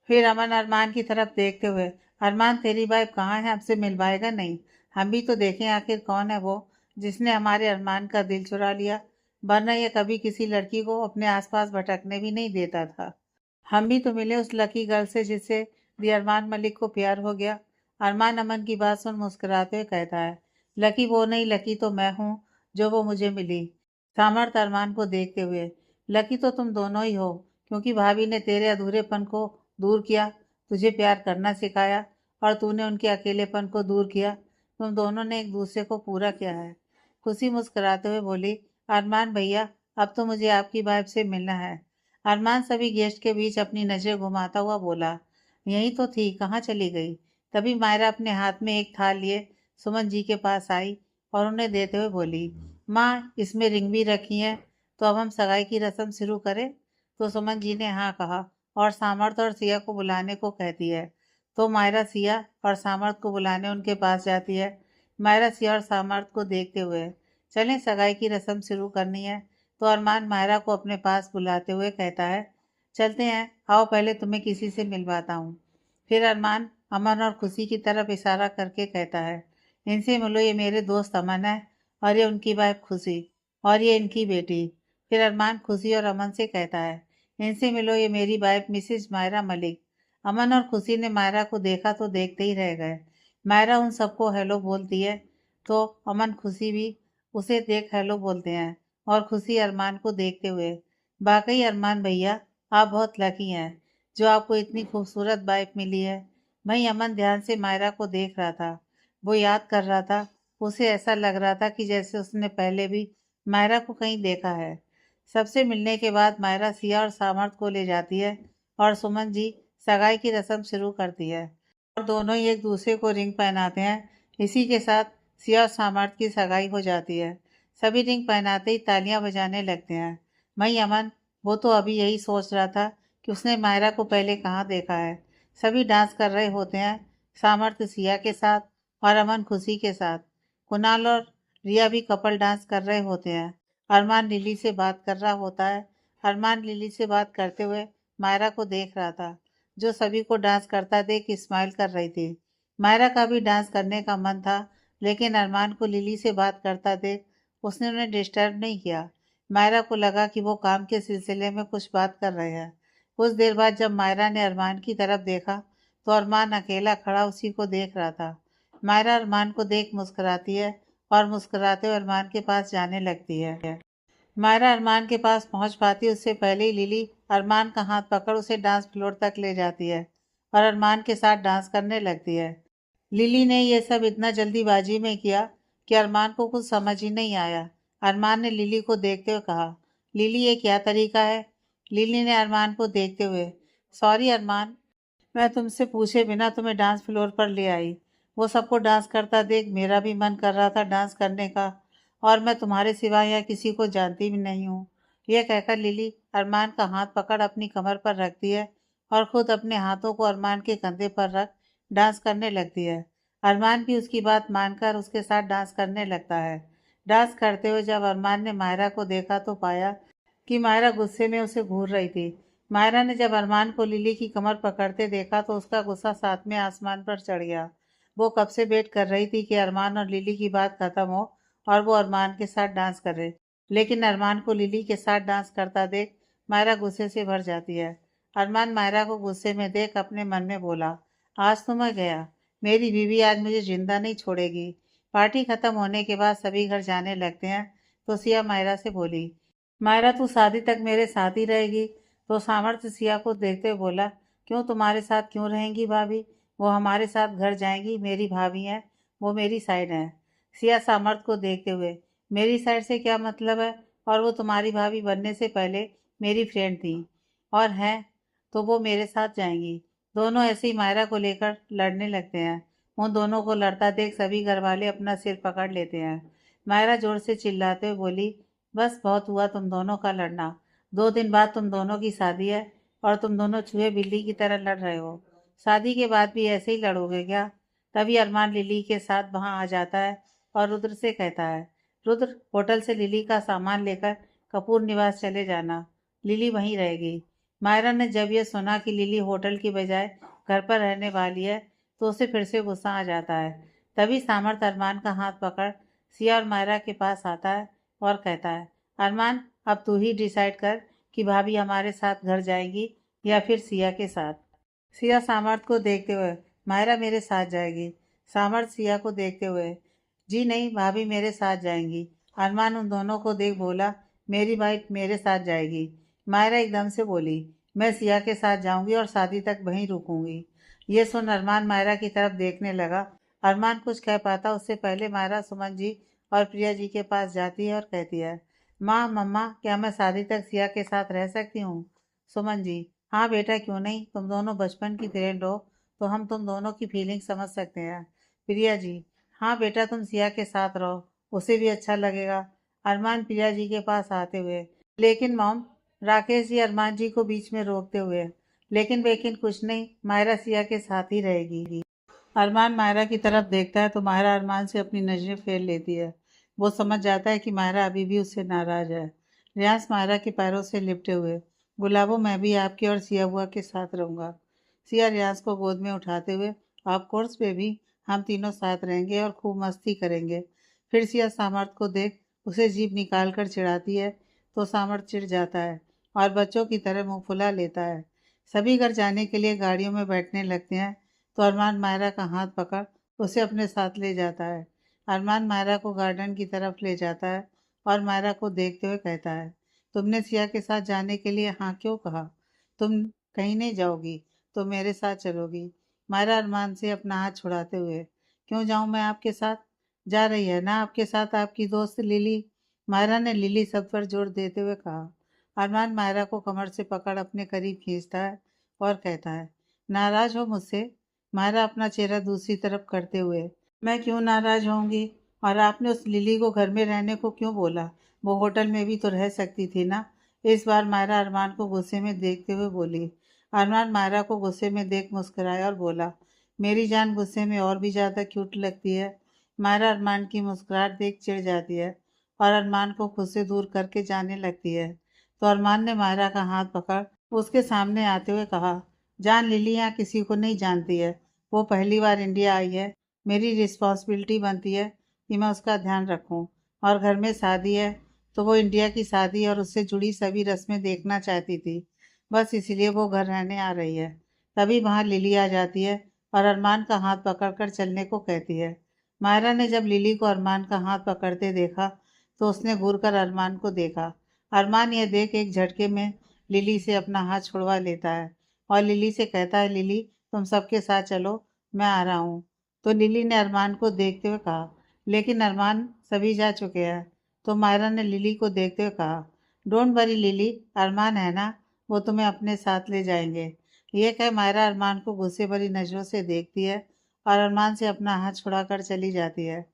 फिर अमन अरमान की तरफ देखते हुए, अरमान, तेरी वाइफ कहाँ है? हमसे मिलवाएगा नहीं? हम भी तो देखें आखिर कौन है वो जिसने हमारे अरमान का दिल चुरा लिया, वरना यह कभी किसी लड़की को अपने आसपास भटकने भी नहीं देता था। हम भी तो मिले उस लकी गर्ल से जिससे दी अरमान मलिक को प्यार हो गया। अरमान अमन की बात सुन मुस्कुराते हुए कहता है, लकी वो नहीं, लकी तो मैं हूँ जो वो मुझे मिली। सामर्थ अरमान को देखते हुए, लकी तो तुम दोनों ही हो, क्योंकि भाभी ने तेरे अधूरेपन को दूर किया, तुझे प्यार करना सिखाया, और तूने उनके अकेलेपन को दूर किया। तुम दोनों ने एक दूसरे को पूरा किया है। खुशी मुस्कुराते हुए बोली, अरमान भैया, अब तो मुझे आपकी वाइफ से मिलना है। अरमान सभी गेस्ट के बीच अपनी नजर घुमाता हुआ बोला, यही तो थी, कहाँ चली गई? तभी मायरा अपने हाथ में एक थाल लिए सुमन जी के पास आई और उन्हें देते हुए बोली, माँ, इसमें रिंग भी रखी है, तो अब हम सगाई की रस्म शुरू करें? तो सुमन जी ने हाँ कहा और सामर्थ और सिया को बुलाने को कहती है। तो मायरा सिया और सामर्थ को बुलाने उनके पास जाती है। मायरा सिया और सामर्थ को देखते हुए, चलें, सगाई की रस्म शुरू करनी है। तो अरमान मायरा को अपने पास बुलाते हुए कहता है, चलते हैं, आओ पहले तुम्हें किसी से मिलवाता हूँ। फिर अरमान अमन और खुशी की तरफ इशारा करके कहता है, इनसे मिलो, ये मेरे दोस्त अमन है और ये उनकी वाइफ खुशी और ये इनकी बेटी। फिर अरमान खुशी और अमन से कहता है, इनसे मिलो, ये मेरी वाइफ मिसिज मायरा मलिक। अमन और खुशी ने मायरा को देखा तो देखते ही रह गए। मायरा उन सबको हेलो बोलती है तो अमन खुशी भी उसे देख हेलो बोलते हैं और खुशी अरमान को देखते हुए, वाकई अरमान भैया आप बहुत लकी हैं जो आपको इतनी खूबसूरत वाइफ मिली है। वहीं अमन ध्यान से मायरा को देख रहा था। वो याद कर रहा था। उसे ऐसा लग रहा था कि जैसे उसने पहले भी मायरा को कहीं देखा है। सबसे मिलने के बाद मायरा सिया और सामर्थ को ले जाती है और सुमन जी सगाई की रस्म शुरू करती है और दोनों ही एक दूसरे को रिंग पहनाते हैं। इसी के साथ सिया और सामर्थ की सगाई हो जाती है। सभी रिंग पहनाते ही तालियां बजाने लगते हैं। वहीं अमन, वो तो अभी यही सोच रहा था कि उसने मायरा को पहले कहाँ देखा है। सभी डांस कर रहे होते हैं, सामर्थ सिया के साथ और अमन खुशी के साथ। कुणाल और रिया भी कपल डांस कर रहे होते हैं। अरमान लिली से बात कर रहा होता है। अरमान लिली से बात करते हुए मायरा को देख रहा था, जो सभी को डांस करता देख स्माइल कर रही थी। मायरा का भी डांस करने का मन था, लेकिन अरमान को लिली से बात करता देख उसने उन्हें डिस्टर्ब नहीं किया। मायरा को लगा कि वो काम के सिलसिले में कुछ बात कर रहे हैं। कुछ देर बाद जब मायरा ने अरमान की तरफ देखा तो अरमान अकेला खड़ा उसी को देख रहा था। मायरा अरमान को देख मुस्कुराती है और मुस्कुराते हुए अरमान के पास जाने लगती है। मायरा अरमान के पास पहुंच पाती उससे पहले ही लिली अरमान का हाथ पकड़ उसे डांस फ्लोर तक ले जाती है और अरमान के साथ डांस करने लगती है। लिली ने यह सब इतना जल्दीबाजी में किया कि अरमान को कुछ समझ ही नहीं आया। अरमान ने लिली को देखते हुए कहा, लिली ये क्या तरीका है? लिली ने अरमान को देखते हुए, सॉरी अरमान, मैं तुमसे पूछे बिना तुम्हें डांस फ्लोर पर ले आई। वो सबको डांस करता देख मेरा भी मन कर रहा था डांस करने का, और मैं तुम्हारे सिवा यहाँ किसी को जानती भी नहीं हूँ। यह कहकर लिली अरमान का हाथ पकड़ अपनी कमर पर रखती है और खुद अपने हाथों को अरमान के कंधे पर रख डांस करने लगती है। अरमान भी उसकी बात मानकर उसके साथ डांस करने लगता है। डांस करते हुए जब अरमान ने मायरा को देखा तो पाया कि मायरा गुस्से में उसे घूर रही थी। मायरा ने जब अरमान को लिली की कमर पकड़ते देखा तो उसका गुस्सा साथ में आसमान पर चढ़ गया। वो कब से वेट कर रही थी कि अरमान और लिली की बात खत्म हो और वो अरमान के साथ डांस करे, लेकिन अरमान को लिली के साथ डांस करता देख मायरा गुस्से से भर जाती है। अरमान मायरा को गुस्से में देख अपने मन में बोला, आज तो मैं गया, मेरी बीवी आज मुझे जिंदा नहीं छोड़ेगी। पार्टी खत्म होने के बाद सभी घर जाने लगते हैं तो सिया मायरा से बोली, मायरा तू शादी तक मेरे साथ ही रहेगी? तो सामर्थ्य सिया को देखते हुए बोला, क्यों तुम्हारे साथ क्यों रहेंगी भाभी? वो हमारे साथ घर जाएंगी, मेरी भाभी हैं, वो मेरी साइड है। सिया सामर्थ्य को देखते हुए, मेरी साइड से क्या मतलब है? और वो तुम्हारी भाभी बनने से पहले मेरी फ्रेंड थी और हैं तो वो मेरे साथ जाएंगी। दोनों ऐसे ही मायरा को लेकर लड़ने लगते हैं। उन दोनों को लड़ता देख सभी घर वाले अपना सिर पकड़ लेते हैं। मायरा जोर से चिल्लाते हुए बोली, बस बहुत हुआ तुम दोनों का लड़ना। 2 दिन बाद तुम दोनों की शादी है और तुम दोनों चूहे बिल्ली की तरह लड़ रहे हो। शादी के बाद भी ऐसे ही लड़ोगे क्या? तभी अरमान लिली के साथ वहां आ जाता है और रुद्र से कहता है, रुद्र होटल से लिली का सामान लेकर कपूर निवास चले जाना, लिली वहीं रहेगी। मायरा ने जब यह सुना कि लिली होटल की बजाय घर पर रहने वाली है तो उसे फिर से गुस्सा आ जाता है। तभी सामर्थ अरमान का हाथ पकड़ सिया और मायरा के पास आता है और कहता है, अरमान अब तू ही डिसाइड कर कि भाभी हमारे साथ घर जाएगी या फिर सिया के साथ। सिया सामर्थ को देखते हुए, मायरा मेरे साथ जाएगी। सामर्थ सिया को देखते हुए, जी नहीं भाभी मेरे साथ जाएंगी। अरमान उन दोनों को देख बोला, मेरी वाइफ मेरे साथ जाएगी। मायरा एकदम से बोली, मैं सिया के साथ जाऊंगी और शादी तक वहीं रुकूंगी। ये सुन अरमान मायरा की तरफ देखने लगा। अरमान कुछ कह पाता उससे पहले मायरा सुमन जी और प्रिया जी के पास जाती है और कहती है, माँ मम्मा क्या मैं शादी तक सिया के साथ रह सकती हूँ? सुमन जी, हाँ बेटा क्यों नहीं, तुम दोनों बचपन की फ्रेंड हो तो हम तुम दोनों की फीलिंग समझ सकते हैं। प्रिया जी, हाँ बेटा तुम सिया के साथ रहो, उसे भी अच्छा लगेगा। अरमान प्रिया जी के पास आते हुए, लेकिन मॉम, राकेश जी अरमान जी को बीच में रोकते हुए, लेकिन कुछ नहीं, मायरा सिया के साथ ही रहेगी। अरमान मायरा की तरफ देखता है तो मायरा अरमान से अपनी नजरें फेर लेती है। वो समझ जाता है कि मायरा अभी भी उससे नाराज है। रियाज मायरा के पैरों से लिपटे हुए, गुलाबो मैं भी आपके और सिया बुआ के साथ रहूंगा। सिया रियाज को गोद में उठाते हुए, ऑफ कोर्स बेबी, हम तीनों साथ रहेंगे और खूब मस्ती करेंगे। फिर सिया सामर्थ को देख उसे जीभ निकाल कर चिढ़ाती है तो सामर्थ चिढ़ जाता है और बच्चों की तरह मुंह फुला लेता है। सभी घर जाने के लिए गाड़ियों में बैठने लगते हैं तो अरमान मायरा का हाथ पकड़ उसे अपने साथ ले जाता है। अरमान मायरा को गार्डन की तरफ ले जाता है और मायरा को देखते हुए कहता है, तुमने सिया के साथ जाने के लिए हाँ क्यों कहा? तुम कहीं नहीं जाओगी तो मेरे साथ चलोगी? मायरा अरमान से अपना हाथ छुड़ाते हुए, क्यों जाऊं मैं आपके साथ? जा रही है ना आपके साथ आपकी दोस्त लिली? मायरा ने लिली शब्द पर जोर देते हुए कहा। अरमान मायरा को कमर से पकड़ अपने करीब खींचता है और कहता है, नाराज हो मुझसे? मायरा अपना चेहरा दूसरी तरफ करते हुए, मैं क्यों नाराज होंगी? और आपने उस लिली को घर में रहने को क्यों बोला? वो होटल में भी तो रह सकती थी ना? इस बार मायरा अरमान को गुस्से में देखते हुए बोली। अरमान मायरा को गुस्से में देख मुस्कुराया और बोला, मेरी जान गुस्से में और भी ज़्यादा क्यूट लगती है। मायरा अरमान की मुस्कुराहट देख चिढ़ जाती है और अरमान को खुद से दूर करके जाने लगती है तो अरमान ने मायरा का हाथ पकड़ उसके सामने आते हुए कहा, जान लिली यहाँ किसी को नहीं जानती है। वो पहली बार इंडिया आई है। मेरी रिस्पॉन्सिबिलिटी बनती है कि मैं उसका ध्यान रखूं। और घर में शादी है तो वो इंडिया की शादी और उससे जुड़ी सभी रस्में देखना चाहती थी। बस इसलिए वो घर रहने आ रही है। तभी वहाँ लिली आ जाती है और अरमान का हाथ पकड़कर चलने को कहती है। मायरा ने जब लिली को अरमान का हाथ पकड़ते देखा तो उसने घूर कर अरमान को देखा। अरमान यह देख एक झटके में लिली से अपना हाथ छुड़वा लेता है और लिली से कहता है, लिली तुम सबके साथ चलो, मैं आ रहा हूँ। तो लिली ने अरमान को देखते हुए कहा, लेकिन अरमान सभी जा चुके हैं। तो मायरा ने लिली को देखते हुए कहा, डोंट वरी लिली, अरमान है ना, वो तुम्हें अपने साथ ले जाएंगे। ये कह मायरा अरमान को गुस्से भरी नजरों से देखती है और अरमान से अपना हाथ छुड़ाकर चली जाती है।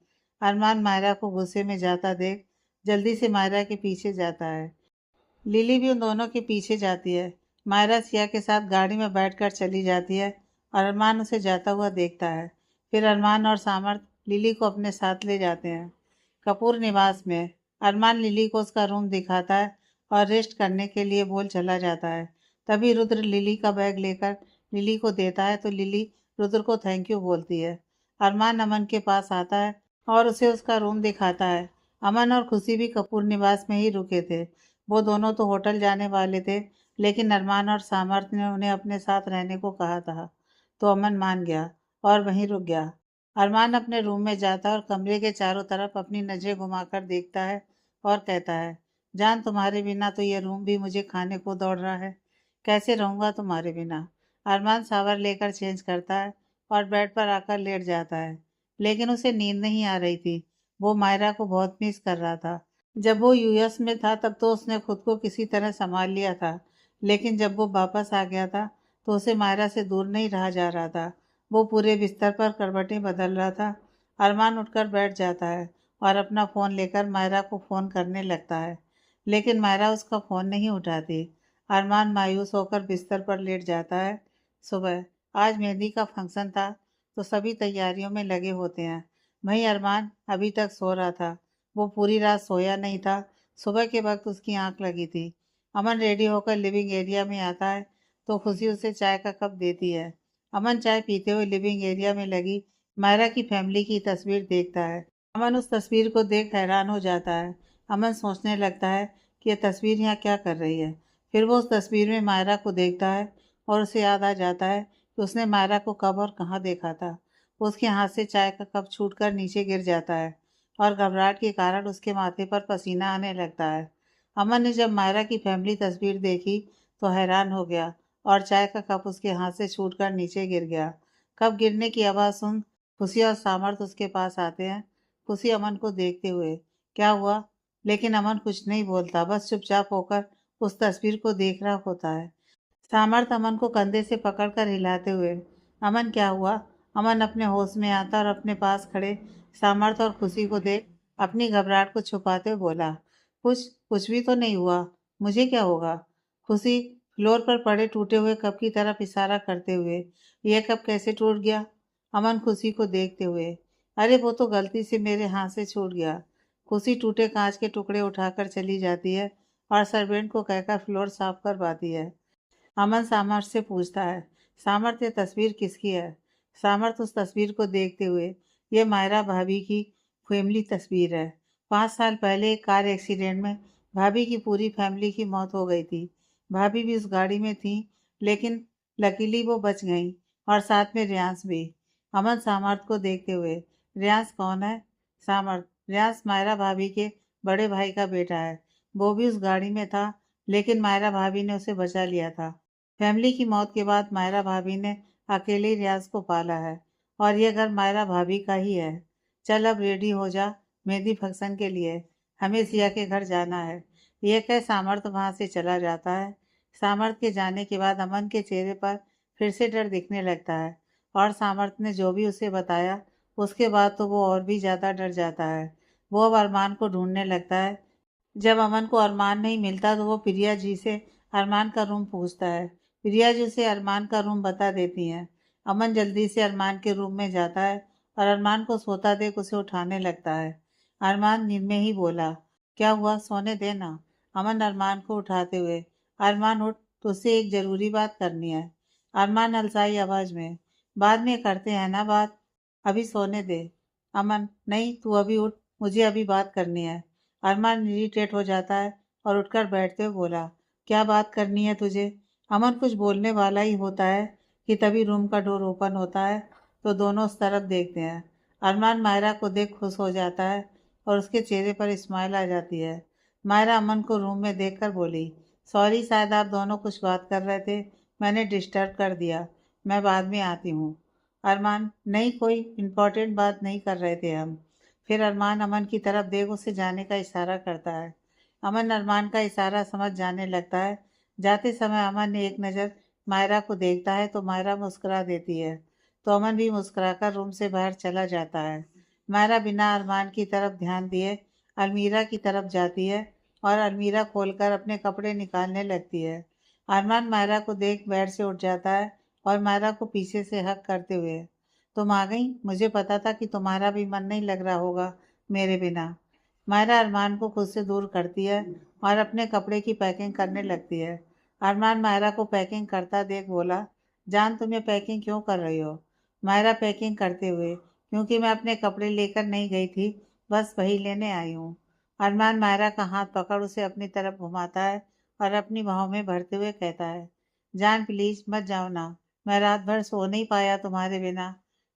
अरमान मायरा को गुस्से में जाता देख जल्दी से मायरा के पीछे जाता है। लिली भी उन दोनों के पीछे जाती है। मायरा सिया के साथ गाड़ी में बैठकर चली जाती है और अरमान उसे जाता हुआ देखता है। फिर अरमान और सामर्थ लिली को अपने साथ ले जाते हैं। कपूर निवास में अरमान लिली को उसका रूम दिखाता है और रेस्ट करने के लिए बोल चला जाता है। तभी रुद्र लिली का बैग लेकर लिली को देता है तो लिली रुद्र को थैंक यू बोलती है। अरमान अमन के पास आता है और उसे उसका रूम दिखाता है। अमन और खुशी भी कपूर निवास में ही रुके थे। वो दोनों तो होटल जाने वाले थे, लेकिन अरमान और सामर्थ ने उन्हें अपने साथ रहने को कहा था तो अमन मान गया और वहीं रुक गया। अरमान अपने रूम में जाता है और कमरे के चारों तरफ अपनी नजरें घुमाकर देखता है और कहता है, जान तुम्हारे बिना तो ये रूम भी मुझे खाने को दौड़ रहा है। कैसे रहूंगा तुम्हारे बिना? अरमान शावर लेकर चेंज करता है और बेड पर आकर लेट जाता है, लेकिन उसे नींद नहीं आ रही थी। वो मायरा को बहुत मिस कर रहा था। जब वो यूएस में था तब तो उसने खुद को किसी तरह संभाल लिया था, लेकिन जब वो वापस आ गया था तो उसे मायरा से दूर नहीं रहा जा रहा था। वो पूरे बिस्तर पर करवटें बदल रहा था। अरमान उठकर बैठ जाता है और अपना फ़ोन लेकर मायरा को फ़ोन करने लगता है, लेकिन मायरा उसका फ़ोन नहीं उठाती। अरमान मायूस होकर बिस्तर पर लेट जाता है। सुबह आज मेहंदी का फंक्शन था तो सभी तैयारियों में लगे होते हैं। वहीं अरमान अभी तक सो रहा था। वो पूरी रात सोया नहीं था। सुबह के वक्त उसकी आंख लगी थी। अमन रेडी होकर लिविंग एरिया में आता है तो खुशी उसे चाय का कप देती है। अमन चाय पीते हुए लिविंग एरिया में लगी मायरा की फैमिली की तस्वीर देखता है। अमन उस तस्वीर को देख हैरान हो जाता है। अमन सोचने लगता है कि यह तस्वीर यहाँ क्या कर रही है। फिर वो उस तस्वीर में मायरा को देखता है और उसे याद आ जाता है कि उसने मायरा को कब और कहाँ देखा था। उसके हाथ से चाय का कप छूटकर नीचे गिर जाता है और घबराहट के कारण उसके माथे पर पसीना आने लगता है। अमन ने जब मायरा की फैमिली तस्वीर देखी तो हैरान हो गया और चाय का कप उसके हाथ से छूटकर नीचे गिर गया। कप गिरने की आवाज़ सुन खुशी और सामर्थ उसके पास आते हैं। खुशी अमन को देखते हुए, क्या हुआ? लेकिन अमन कुछ नहीं बोलता, बस चुपचाप होकर उस तस्वीर को देख रहा होता है। सामर्थ अमन को कंधे से पकड़कर हिलाते हुए, अमन क्या हुआ? अमन अपने होश में आता और अपने पास खड़े सामर्थ और खुशी को देख अपनी घबराहट को छुपाते हुए बोला, कुछ कुछ भी तो नहीं हुआ। मुझे क्या होगा? खुशी फ्लोर पर पड़े टूटे हुए कप की तरफ इशारा करते हुए, यह कप कैसे टूट गया? अमन खुशी को देखते हुए, अरे वो तो गलती से मेरे हाथ से छूट गया। खुशी टूटे कांच के टुकड़े उठाकर चली जाती है और सर्वेंट को कहकर फ्लोर साफ करवाती है। अमन सामर्थ से पूछता है, सामर्थ ये तस्वीर किसकी है? सामर्थ उस तस्वीर को देखते हुए, ये मायरा भाभी की फैमिली तस्वीर है। 5 साल पहले एक कार एक्सीडेंट में भाभी की पूरी फैमिली की मौत हो गई थी। भाभी भी उस गाड़ी में थी, लेकिन लकीली वो बच गई, और साथ में रियांस भी। अमन सामर्थ को देखते हुए, रियांस कौन है? सामर्थ, रियांस मायरा भाभी के बड़े भाई का बेटा है। वो भी उस गाड़ी में था, लेकिन मायरा भाभी ने उसे बचा लिया था। फैमिली की मौत के बाद मायरा भाभी ने अकेले रियाज को पाला है, और ये घर मायरा भाभी का ही है। चल अब रेडी हो जा, मेहंदी फंक्शन के लिए हमें सिया के घर जाना है। ये कह सामर्थ वहां से चला जाता है। सामर्थ के जाने के बाद अमन के चेहरे पर फिर से डर दिखने लगता है, और सामर्थ ने जो भी उसे बताया, उसके बाद तो वो और भी ज्यादा डर जाता है। वो अब अरमान को ढूंढने लगता है। जब अमन को अरमान नहीं मिलता तो वो प्रिया जी से अरमान का रूम पूछता है। प्रिया जी उसे अरमान का रूम बता देती हैं। अमन जल्दी से अरमान के रूम में जाता है, और अरमान को सोता देख उसे उठाने लगता है। अरमान नींद में ही बोला, क्या हुआ, सोने देना। अमन अरमान को उठाते हुए, अरमान उठ, तुझसे एक जरूरी बात करनी है। अरमान अलसाई आवाज में, बाद में करते हैं ना बात, अभी सोने दे। अमन, नहीं तू अभी उठ, मुझे अभी बात करनी है। अरमान इरिटेट हो जाता है, और उठकर बैठते हुए बोला, क्या बात करनी है तुझे? अमन कुछ बोलने वाला ही होता है कि तभी रूम का डोर ओपन होता है, तो दोनों उस तरफ देखते हैं। अरमान मायरा को देख खुश हो जाता है, और उसके चेहरे पर स्माइल आ जाती है। मायरा अमन को रूम में देखकर बोली, सॉरी, शायद आप दोनों कुछ बात कर रहे थे, मैंने डिस्टर्ब कर दिया, मैं बाद में आती हूँ। अरमान, नहीं, कोई इम्पोर्टेंट बात नहीं कर रहे थे हम। फिर अरमान अमन की तरफ देख उसे जाने का इशारा करता है। अमन अरमान का इशारा समझ जाने लगता है। जाते समय अमन ने एक नज़र मायरा को देखता है, तो मायरा मुस्कुरा देती है, तो अमन भी मुस्कुराकर रूम से बाहर चला जाता है। मायरा बिना अरमान की तरफ ध्यान दिए अलमीरा की तरफ जाती है, और अलमीरा खोलकर अपने कपड़े निकालने लगती है। अरमान मायरा को देख बेड से उठ जाता है, और मायरा को पीछे से हक करते हुए, तुम आ गई, मुझे पता था कि तुम्हारा भी मन नहीं लग रहा होगा मेरे बिना। मायरा अरमान को खुद से दूर करती है, और अपने कपड़े की पैकिंग करने लगती है। अरमान मायरा को पैकिंग करता देख बोला, जान तुम ये पैकिंग क्यों कर रही हो? मायरा पैकिंग करते हुए, क्योंकि मैं अपने कपड़े लेकर नहीं गई थी, बस वही लेने आई हूँ। अरमान मायरा का हाथ पकड़ उसे अपनी तरफ घुमाता है, और अपनी बाहों में भरते हुए कहता है, जान प्लीज मत जाओ ना, मैं रात भर सो नहीं पाया तुम्हारे बिना।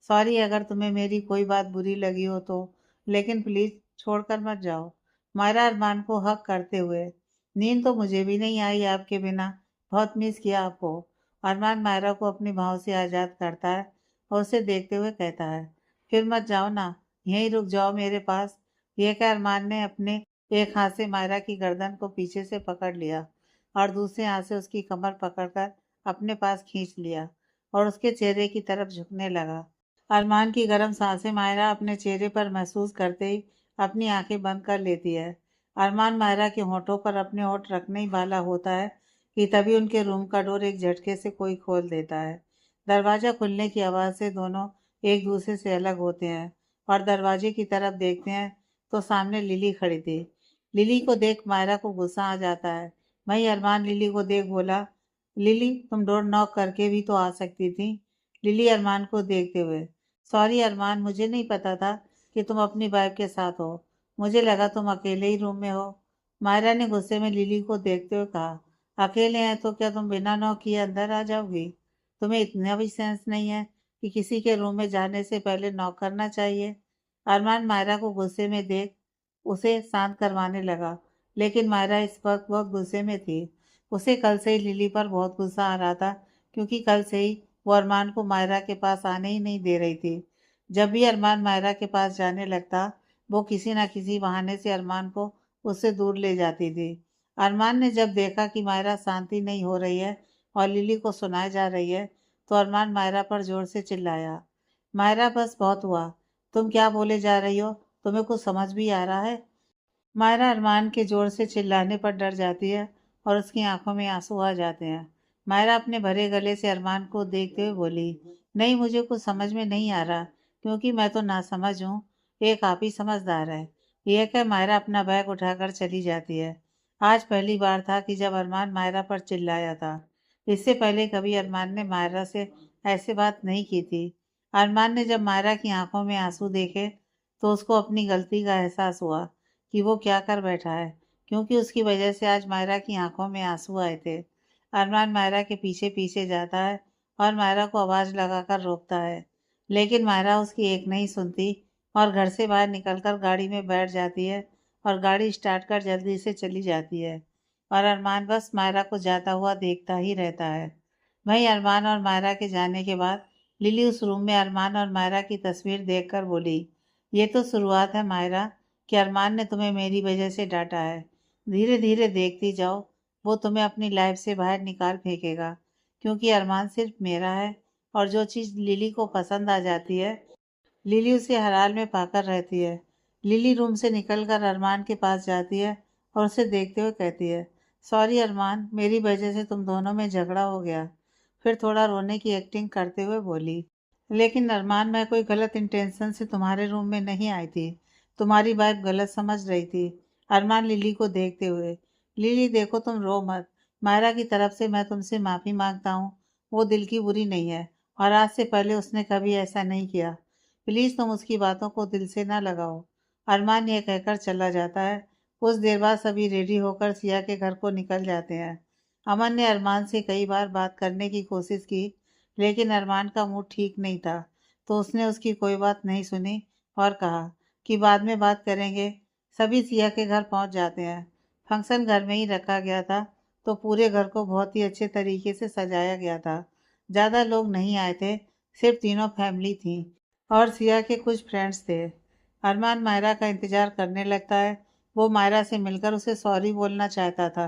सॉरी अगर तुम्हें मेरी कोई बात बुरी लगी हो तो, लेकिन प्लीज छोड़कर मत जाओ। मायरा अरमान को हक करते हुए, नींद तो मुझे भी नहीं आई आपके बिना, बहुत मिस किया आपको। अरमान मायरा को अपनी बाहों से आज़ाद करता है, और उसे देखते हुए कहता है, फिर मत जाओ ना, यहीं रुक जाओ मेरे पास। यह कह अरमान ने अपने एक हाथ से मायरा की गर्दन को पीछे से पकड़ लिया, और दूसरे हाथ से उसकी कमर पकड़कर अपने पास खींच लिया, और उसके चेहरे की तरफ झुकने लगा। अरमान की गर्म सांसें मायरा अपने चेहरे पर महसूस करते ही अपनी आंखें बंद कर लेती है। अरमान मायरा के होठों पर अपने होठ रखने ही वाला होता है कि तभी उनके रूम का डोर एक झटके से कोई खोल देता है। दरवाजा खुलने की आवाज़ से दोनों एक दूसरे से अलग होते हैं, और दरवाजे की तरफ देखते हैं, तो सामने लिली खड़ी थी। लिली को देख मायरा को गुस्सा आ जाता है। वहीं अरमान लिली को देख बोला, लिली तुम डोर नॉक करके भी तो आ सकती थी। लिली अरमान को देखते हुए, सॉरी अरमान, मुझे नहीं पता था कि तुम अपनी वाइफ के साथ हो, मुझे लगा तुम अकेले ही रूम में हो। मायरा ने गुस्से में लिली को देखते हुए कहा, अकेले हैं तो क्या तुम बिना नॉक किए अंदर आ जाओगी? तुम्हें इतना भी सेंस नहीं है कि किसी के रूम में जाने से पहले नॉक करना चाहिए? अरमान मायरा को गुस्से में देख उसे शांत करवाने लगा, लेकिन मायरा इस वक्त बहुत गुस्से में थी। उसे कल से ही लिली पर बहुत गुस्सा आ रहा था, क्योंकि कल से ही वो अरमान को मायरा के पास आने ही नहीं दे रही थी। जब भी अरमान मायरा के पास जाने लगता, वो किसी न किसी बहाने से अरमान को उससे दूर ले जाती थी। अरमान ने जब देखा कि मायरा शांति नहीं हो रही है, और लिली को सुनाई जा रही है, तो अरमान मायरा पर जोर से चिल्लाया, मायरा बस बहुत हुआ, तुम क्या बोले जा रही हो, तुम्हें कुछ समझ भी आ रहा है? मायरा अरमान के जोर से चिल्लाने पर डर जाती है, और उसकी आंखों में आंसू आ जाते हैं। मायरा अपने भरे गले से अरमान को देखते हुए बोली, नहीं, मुझे कुछ समझ में नहीं आ रहा, क्योंकि मैं तो नासमझ हूँ, एक आप ही समझदार है। यह कह मायरा अपना बैग उठाकर चली जाती है। आज पहली बार था कि जब अरमान मायरा पर चिल्लाया था। इससे पहले कभी अरमान ने मायरा से ऐसे बात नहीं की थी। अरमान ने जब मायरा की आंखों में आंसू देखे तो उसको अपनी गलती का एहसास हुआ कि वो क्या कर बैठा है, क्योंकि उसकी वजह से आज मायरा की आंखों में आंसू आए थे। अरमान मायरा के पीछे पीछे जाता है और मायरा को आवाज़ लगाकर रोकता है, लेकिन मायरा उसकी एक नहीं सुनती और घर से बाहर निकलकर गाड़ी में बैठ जाती है और गाड़ी स्टार्ट कर जल्दी से चली जाती है। और अरमान बस मायरा को जाता हुआ देखता ही रहता है। वहीं अरमान और मायरा के जाने के बाद लिली उस रूम में अरमान और मायरा की तस्वीर देखकर बोली, ये तो शुरुआत है मायरा, कि अरमान ने तुम्हें मेरी वजह से डांटा है। धीरे धीरे देखती जाओ, वो तुम्हें अपनी लाइफ से बाहर निकाल फेंकेगा, क्योंकि अरमान सिर्फ मेरा है। और जो चीज़ लिली को पसंद आ जाती है, लिली उसे हर हाल में पाकर रहती है। लिली रूम से निकलकर अरमान के पास जाती है और उसे देखते हुए कहती है, सॉरी अरमान, मेरी वजह से तुम दोनों में झगड़ा हो गया। फिर थोड़ा रोने की एक्टिंग करते हुए बोली, लेकिन अरमान, मैं कोई गलत इंटेंशन से तुम्हारे रूम में नहीं आई थी। तुम्हारी वाइफ गलत समझ रही थी। अरमान लिली को देखते हुए, लिली देखो, तुम रो मत। मायरा की तरफ से मैं तुमसे माफ़ी मांगता हूँ। वो दिल की बुरी नहीं है और आज से पहले उसने कभी ऐसा नहीं किया। प्लीज़ तुम उसकी बातों को दिल से ना लगाओ। अरमान यह कहकर चला जाता है। कुछ देर बाद सभी रेडी होकर सिया के घर को निकल जाते हैं। अमन ने अरमान से कई बार बात करने की कोशिश की, लेकिन अरमान का मूड ठीक नहीं था, तो उसने उसकी कोई बात नहीं सुनी और कहा कि बाद में बात करेंगे। सभी सिया के घर पहुंच जाते हैं। फंक्शन घर में ही रखा गया था, तो पूरे घर को बहुत ही अच्छे तरीके से सजाया गया था। ज़्यादा लोग नहीं आए थे, सिर्फ तीनों फैमिली थी और सिया के कुछ फ्रेंड्स थे। अरमान मायरा का इंतज़ार करने लगता है। वो मायरा से मिलकर उसे सॉरी बोलना चाहता था,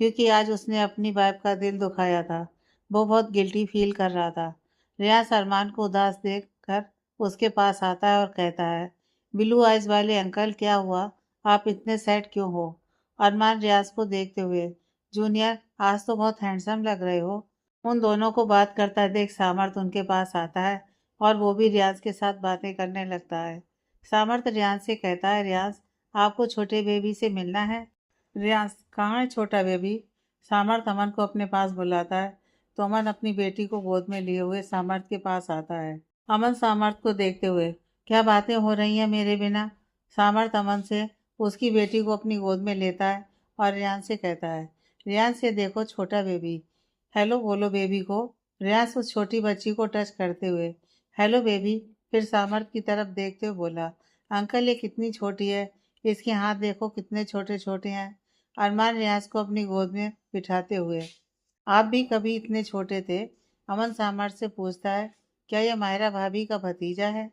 क्योंकि आज उसने अपनी वाइफ का दिल दुखाया था। वो बहुत गिल्टी फील कर रहा था। रियाज अरमान को उदास देखकर उसके पास आता है और कहता है, ब्लू आइज वाले अंकल, क्या हुआ? आप इतने सैड क्यों हो? अरमान रियाज को देखते हुए, जूनियर, आज तो बहुत हैंडसम लग रहे हो। उन दोनों को बात करता देख सामर्थ उनके पास आता है और वो भी रियाज के साथ बातें करने लगता है। सामर्थ रियाज से कहता है, रियाज, आपको छोटे बेबी से मिलना है। रियाज, कहाँ है छोटा बेबी? सामर्थ अमन को अपने पास बुलाता है, तो अमन अपनी बेटी को गोद में लिए हुए सामर्थ के पास आता है। अमन सामर्थ को देखते हुए, क्या बातें हो रही हैं मेरे बिना? सामर्थ अमन से उसकी बेटी को अपनी गोद में लेता है और रियाज से कहता है, रियाज से देखो छोटा बेबी, हेलो बोलो बेबी को। रियाज उस छोटी बच्ची को टच करते हुए, हेलो बेबी। फिर सामर्थ की तरफ देखते हुए बोला, अंकल ये कितनी छोटी है, इसके हाथ देखो कितने छोटे छोटे हैं। अरमान रियाज को अपनी गोद में बिठाते हुए, आप भी कभी इतने छोटे थे? अमन सामर्थ से पूछता है, क्या यह मायरा भाभी का भतीजा है?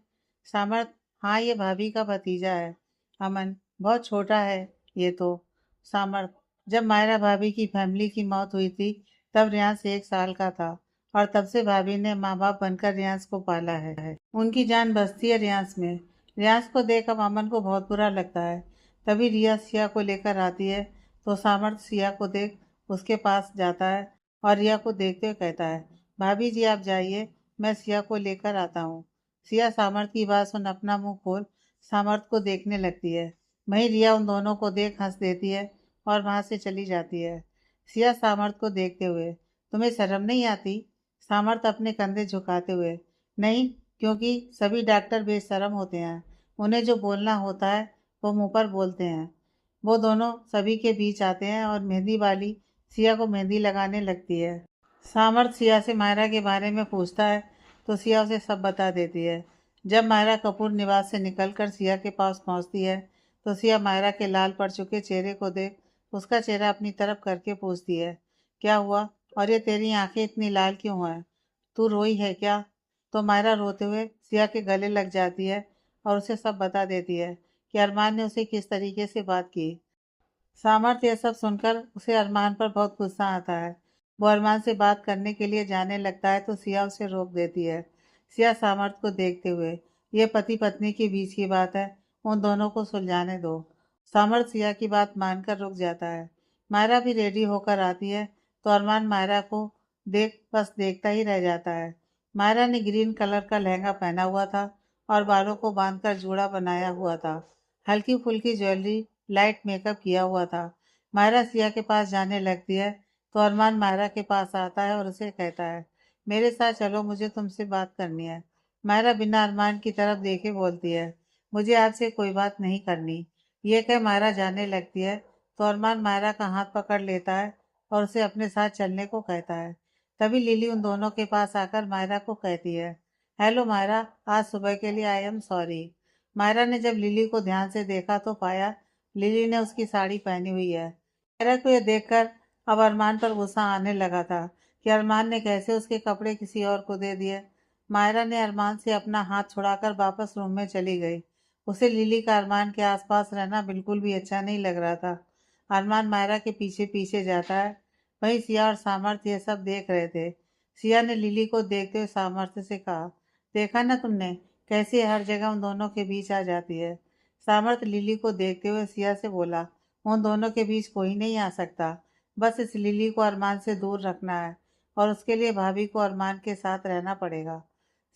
सामर्थ, हाँ ये भाभी का भतीजा है। अमन, बहुत छोटा है ये तो। सामर्थ, जब मायरा भाभी की फैमिली की मौत हुई थी तब रियांश 1 साल का था और तब से भाभी ने माँ बाप बनकर रियांश को पाला है। उनकी जान बसती है रियांश में। रियांश को देख अब अमन को बहुत बुरा लगता है। तभी रिया सिया को लेकर आती है, तो सामर्थ सिया को देख उसके पास जाता है और रिया को देखते हुए कहता है, भाभी जी आप जाइए, मैं सिया को लेकर आता हूँ। सिया सामर्थ की बात सुन अपना मुंह खोल सामर्थ को देखने लगती है। वहीं रिया उन दोनों को देख हंस देती है और वहां से चली जाती है। सिया सामर्थ को देखते हुए, तुम्हें शर्म नहीं आती? सामर्थ अपने कंधे झुकाते हुए, नहीं, क्योंकि सभी डॉक्टर बेशर्म होते हैं। उन्हें जो बोलना होता है वो मुंह पर बोलते हैं। वो दोनों सभी के बीच आते हैं और मेहंदी वाली सिया को मेहंदी लगाने लगती है। सामर्थ सिया से मायरा के बारे में पूछता है, तो सिया उसे सब बता देती है। जब मायरा कपूर निवास से निकलकर सिया के पास पहुंचती है, तो सिया मायरा के लाल पड़ चुके चेहरे को देख उसका चेहरा अपनी तरफ करके पूछती है, क्या हुआ? और ये तेरी आंखें इतनी लाल क्यों हैं? तू रोई है क्या? तो मायरा रोते हुए सिया के गले लग जाती है और उसे सब बता देती है कि अरमान ने उसे किस तरीके से बात की। सामर्थ यह सब सुनकर उसे अरमान पर बहुत गुस्सा आता है। वो अरमान से बात करने के लिए जाने लगता है, तो सिया उसे रोक देती है। सिया सामर्थ को देखते हुए, ये पति पत्नी के बीच की बात है, उन दोनों को सुलझाने दो। सामर्थ सिया की बात मानकर रुक जाता है। मायरा भी रेडी होकर आती है, तो अरमान मायरा को देख बस देखता ही रह जाता है। मायरा ने ग्रीन कलर का लहंगा पहना हुआ था और बालों को बांधकर जूड़ा बनाया हुआ था। हल्की फुल्की ज्वेलरी, लाइट मेकअप किया हुआ था। मायरा सिया के पास जाने लगती है, तो अरमान मायरा के पास आता है और उसे कहता है, मेरे साथ चलो, मुझे तुमसे बात करनी है। मायरा बिना अरमान की तरफ देखे बोलती है, मुझे आपसे कोई बात नहीं करनी। ये कह मायरा जाने लगती है तो अरमान मायरा का हाथ पकड़ लेता है और उसे अपने साथ चलने को कहता है। तभी लिली उन दोनों के पास आकर मायरा को कहती है, हेलो मायरा, आज सुबह के लिए आई एम सॉरी। मायरा ने जब लिली को ध्यान से देखा तो पाया लिली ने उसकी साड़ी पहनी हुई है। मायरा को यह देखकर अब अरमान पर गुस्सा आने लगा था कि अरमान ने कैसे उसके कपड़े किसी और को दे दिए। मायरा ने अरमान से अपना हाथ छुड़ाकर वापस रूम में चली गई। उसे लिली का अरमान के आसपास रहना बिल्कुल भी अच्छा नहीं लग रहा था। अरमान मायरा के पीछे पीछे जाता है। वहीं सिया और सामर्थ्य ये सब देख रहे थे। सिया ने लिली को देखते हुए सामर्थ्य से कहा, देखा ना तुमने, कैसे हर जगह उन दोनों के बीच आ जाती है। सामर्थ्य लिली को देखते हुए सिया से बोला, उन दोनों के बीच कोई नहीं आ सकता, बस इस लिली को अरमान से दूर रखना है और उसके लिए भाभी को अरमान के साथ रहना पड़ेगा।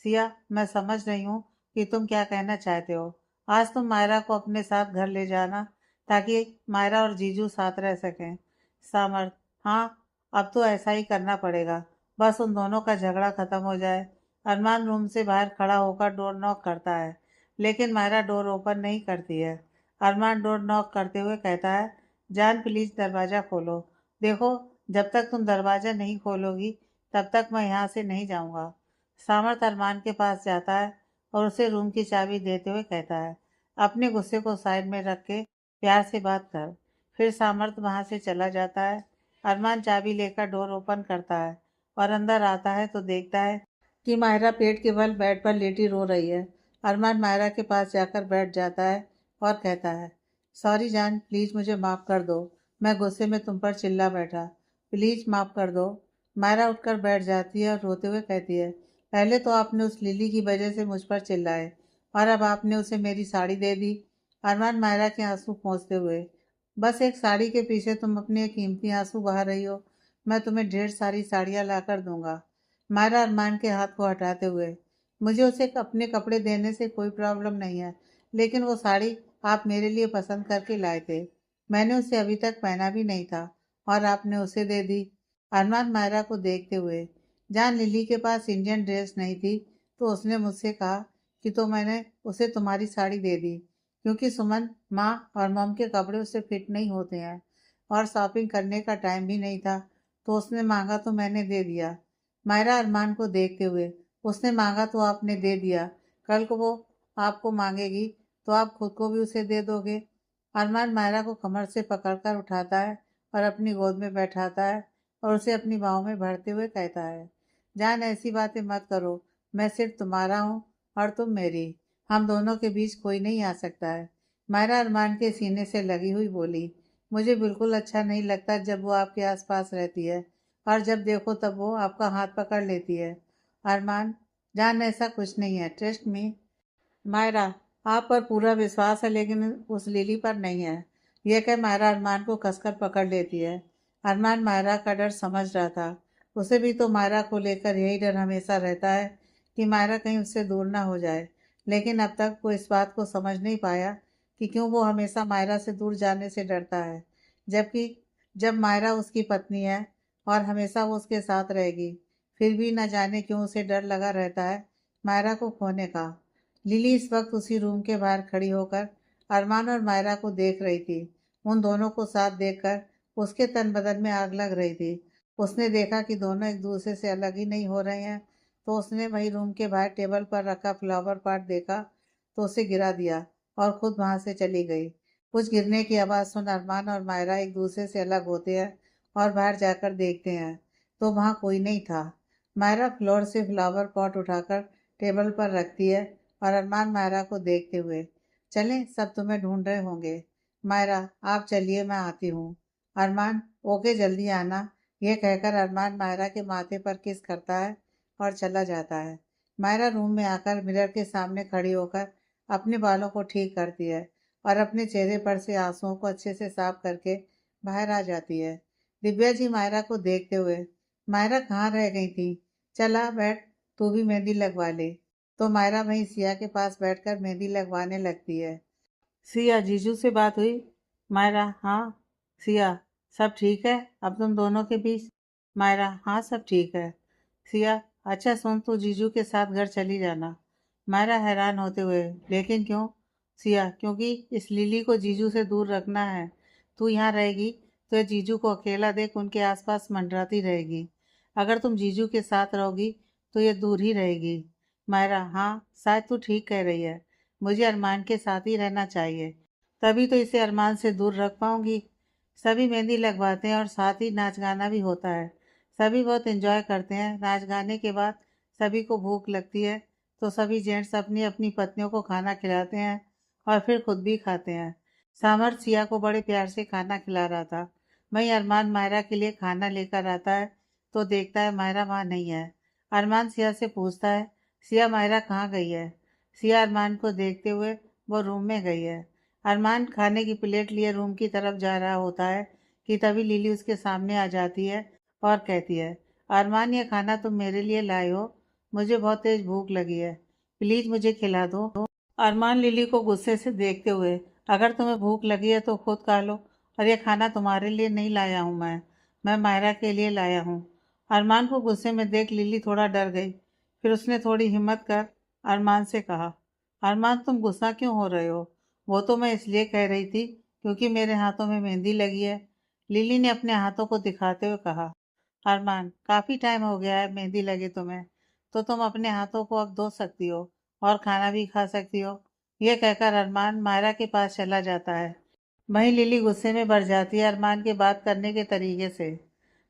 सिया, मैं समझ रही हूँ कि तुम क्या कहना चाहते हो। आज तुम मायरा को अपने साथ घर ले जाना ताकि मायरा और जीजू साथ रह सकें। सामर्थ, हाँ, अब तो ऐसा ही करना पड़ेगा। बस उन दोनों का झगड़ा खत्म हो जाए। अरमान रूम से बाहर खड़ा होकर डोर नॉक करता है, लेकिन मायरा डोर ओपन नहीं करती है। अरमान डोर नॉक करते हुए कहता है, जान प्लीज दरवाज़ा खोलो। देखो, जब तक तुम दरवाज़ा नहीं खोलोगी तब तक मैं यहाँ से नहीं जाऊँगा। सामर्थ अरमान के पास जाता है और उसे रूम की चाबी देते हुए कहता है, अपने गुस्से को साइड में रख के प्यार से बात कर। फिर सामर्थ वहाँ से चला जाता है। अरमान चाबी लेकर डोर ओपन करता है और अंदर आता है तो देखता है कि मायरा पेट के बल बेड पर लेटी रो रही है। अरमान मायरा के पास जाकर बैठ जाता है और कहता है, सॉरी जान, प्लीज़ मुझे माफ़ कर दो। मैं गुस्से में तुम पर चिल्ला बैठा। प्लीज़ माफ़ कर दो। मायरा उठकर बैठ जाती है और रोते हुए कहती है, पहले तो आपने उस लिली की वजह से मुझ पर चिल्लाए और अब आपने उसे मेरी साड़ी दे दी। अरमान मायरा के आंसू पोंछते हुए, बस एक साड़ी के पीछे तुम अपने कीमती आंसू बहा रही हो। मैं तुम्हें ढेर सारी साड़ियाँ ला कर दूंगा। मायरा अरमान के हाथ को हटाते हुए, मुझे उसे अपने कपड़े देने से कोई प्रॉब्लम नहीं है, लेकिन वो साड़ी आप मेरे लिए पसंद करके लाए थे। मैंने उसे अभी तक पहना भी नहीं था और आपने उसे दे दी। अरमान मायरा को देखते हुए, जहाँ लिली के पास इंडियन ड्रेस नहीं थी तो उसने मुझसे कहा कि तो मैंने उसे तुम्हारी साड़ी दे दी, क्योंकि सुमन, माँ और मॉम के कपड़े उसे फिट नहीं होते हैं और शॉपिंग करने का टाइम भी नहीं था, तो उसने मांगा तो मैंने दे दिया। मायरा अरमान को देखते हुए, उसने मांगा तो आपने दे दिया, कल को वो आपको मांगेगी तो आप खुद को भी उसे दे दोगे। अरमान मायरा को कमर से पकड़कर उठाता है और अपनी गोद में बैठाता है और उसे अपनी बाहों में भरते हुए कहता है, जान ऐसी बातें मत करो, मैं सिर्फ तुम्हारा हूँ और तुम मेरी। हम दोनों के बीच कोई नहीं आ सकता है। मायरा अरमान के सीने से लगी हुई बोली, मुझे बिल्कुल अच्छा नहीं लगता जब वो आपके आसपास रहती है और जब देखो तब वो आपका हाथ पकड़ लेती है। अरमान, जान ऐसा कुछ नहीं है, ट्रस्ट मी। मायरा, आप पर पूरा विश्वास है लेकिन उस लिली पर नहीं है। यह कह मायरा अरमान को कसकर पकड़ लेती है। अरमान मायरा का डर समझ रहा था। उसे भी तो मायरा को लेकर यही डर हमेशा रहता है कि मायरा कहीं उससे दूर ना हो जाए, लेकिन अब तक वो इस बात को समझ नहीं पाया कि क्यों वो हमेशा मायरा से दूर जाने से डरता है, जबकि जब मायरा उसकी पत्नी है और हमेशा वो उसके साथ रहेगी, फिर भी न जाने क्यों उसे डर लगा रहता है मायरा को खोने का। लिली इस वक्त उसी रूम के बाहर खड़ी होकर अरमान और मायरा को देख रही थी। उन दोनों को साथ देखकर उसके तन बदन में आग लग रही थी। उसने देखा कि दोनों एक दूसरे से अलग ही नहीं हो रहे हैं, तो उसने वही रूम के बाहर टेबल पर रखा फ्लावर पॉट देखा तो उसे गिरा दिया और खुद वहां से चली गई। कुछ गिरने की आवाज़ सुन अरमान और मायरा एक दूसरे से अलग होते हैं और बाहर जाकर देखते हैं तो वहाँ कोई नहीं था। मायरा फ्लोर से फ्लावर पॉट उठाकर टेबल पर रखती है और अरमान मायरा को देखते हुए, चलें, सब तुम्हें ढूंढ रहे होंगे। मायरा, आप चलिए, मैं आती हूँ। अरमान, ओके, जल्दी आना। यह कहकर अरमान मायरा के माथे पर किस करता है और चला जाता है। मायरा रूम में आकर मिरर के सामने खड़ी होकर अपने बालों को ठीक करती है और अपने चेहरे पर से आंसुओं को अच्छे से साफ करके बाहर आ जाती है। दिव्या जी मायरा को देखते हुए, मायरा कहाँ रह गई थी, चला बैठ, तू भी मेहंदी लगवा ले। तो मायरा वहीं सिया के पास बैठकर मेहंदी लगवाने लगती है। सिया, जीजू से बात हुई? मायरा, हाँ। सिया, सब ठीक है अब तुम दोनों के बीच? मायरा, हाँ सब ठीक है। सिया, अच्छा सुन, तू जीजू के साथ घर चली जाना। मायरा हैरान होते हुए, लेकिन क्यों? सिया, क्योंकि इस लिली को जीजू से दूर रखना है। तू यहाँ रहेगी तो ये जीजू को अकेला देख उनके आसपास मंडराती रहेगी। अगर तुम जीजू के साथ रहोगी तो ये दूर ही रहेगी। मायरा, हाँ, शायद तू ठीक कह रही है। मुझे अरमान के साथ ही रहना चाहिए, तभी तो इसे अरमान से दूर रख पाऊंगी। सभी मेहंदी लगवाते हैं और साथ ही नाच गाना भी होता है। सभी बहुत एंजॉय करते हैं। नाच गाने के बाद सभी को भूख लगती है तो सभी जेंट्स अपनी अपनी पत्नियों को खाना खिलाते हैं और फिर खुद भी खाते हैं। सामर सिया को बड़े प्यार से खाना खिला रहा था। वहीं अरमान मायरा के लिए खाना लेकर आता है तो देखता है मायरा वहाँ नहीं है। अरमान सिया से पूछता है, सिया, मायरा कहाँ गई है? सिया अरमान को देखते हुए, वो रूम में गई है। अरमान खाने की प्लेट लिए रूम की तरफ जा रहा होता है कि तभी लिली उसके सामने आ जाती है और कहती है, अरमान, ये खाना तुम मेरे लिए लाए हो? मुझे बहुत तेज भूख लगी है, प्लीज मुझे खिला दो। अरमान लिली को गुस्से से देखते हुए, अगर तुम्हें भूख लगी है तो खुद खा लो, और ये खाना तुम्हारे लिए नहीं लाया हूँ मैं मायरा के लिए लाया हूँ। अरमान को गुस्से में देख लिली थोड़ा डर गई। फिर उसने थोड़ी हिम्मत कर अरमान से कहा, अरमान, तुम गुस्सा क्यों हो रहे हो? वो तो मैं इसलिए कह रही थी क्योंकि मेरे हाथों में मेहंदी लगी है। लिली ने अपने हाथों को दिखाते हुए कहा, अरमान, काफ़ी टाइम हो गया है मेहंदी लगे तुम्हें, तो तुम अपने हाथों को अब धो सकती हो और खाना भी खा सकती हो। यह कहकर अरमान मायरा के पास चला जाता है। वहीं लिली गुस्से में भर जाती है अरमान के बात करने के तरीके से,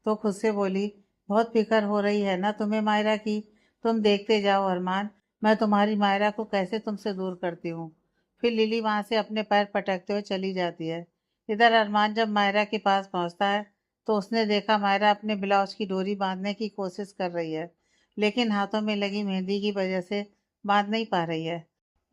तो खुद से बोली, बहुत फिक्र हो रही है ना तुम्हें मायरा की? तुम देखते जाओ अरमान, मैं तुम्हारी मायरा को कैसे तुमसे दूर करती हूँ। फिर लिली वहां से अपने पैर पटकते हुए चली जाती है। इधर अरमान जब मायरा के पास पहुंचता है तो उसने देखा मायरा अपने ब्लाउज की डोरी बांधने की कोशिश कर रही है, लेकिन हाथों में लगी मेहंदी की वजह से बांध नहीं पा रही है।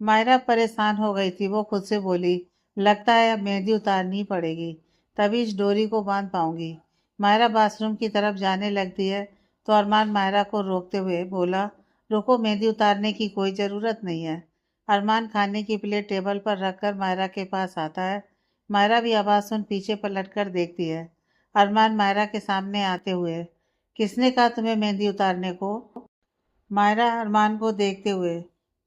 मायरा परेशान हो गई थी। वो खुद से बोली, लगता है अब मेहंदी उतारनी पड़ेगी, तभी इस डोरी को बांध पाऊंगी। मायरा बाथरूम की तरफ जाने लगती है तो अरमान मायरा को रोकते हुए बोला, रुको, मेहंदी उतारने की कोई ज़रूरत नहीं है। अरमान खाने की प्लेट टेबल पर रखकर मायरा के पास आता है। मायरा भी आवाज़ सुन पीछे पलट कर देखती है। अरमान मायरा के सामने आते हुए, किसने कहा तुम्हें मेहंदी उतारने को? मायरा अरमान को देखते हुए,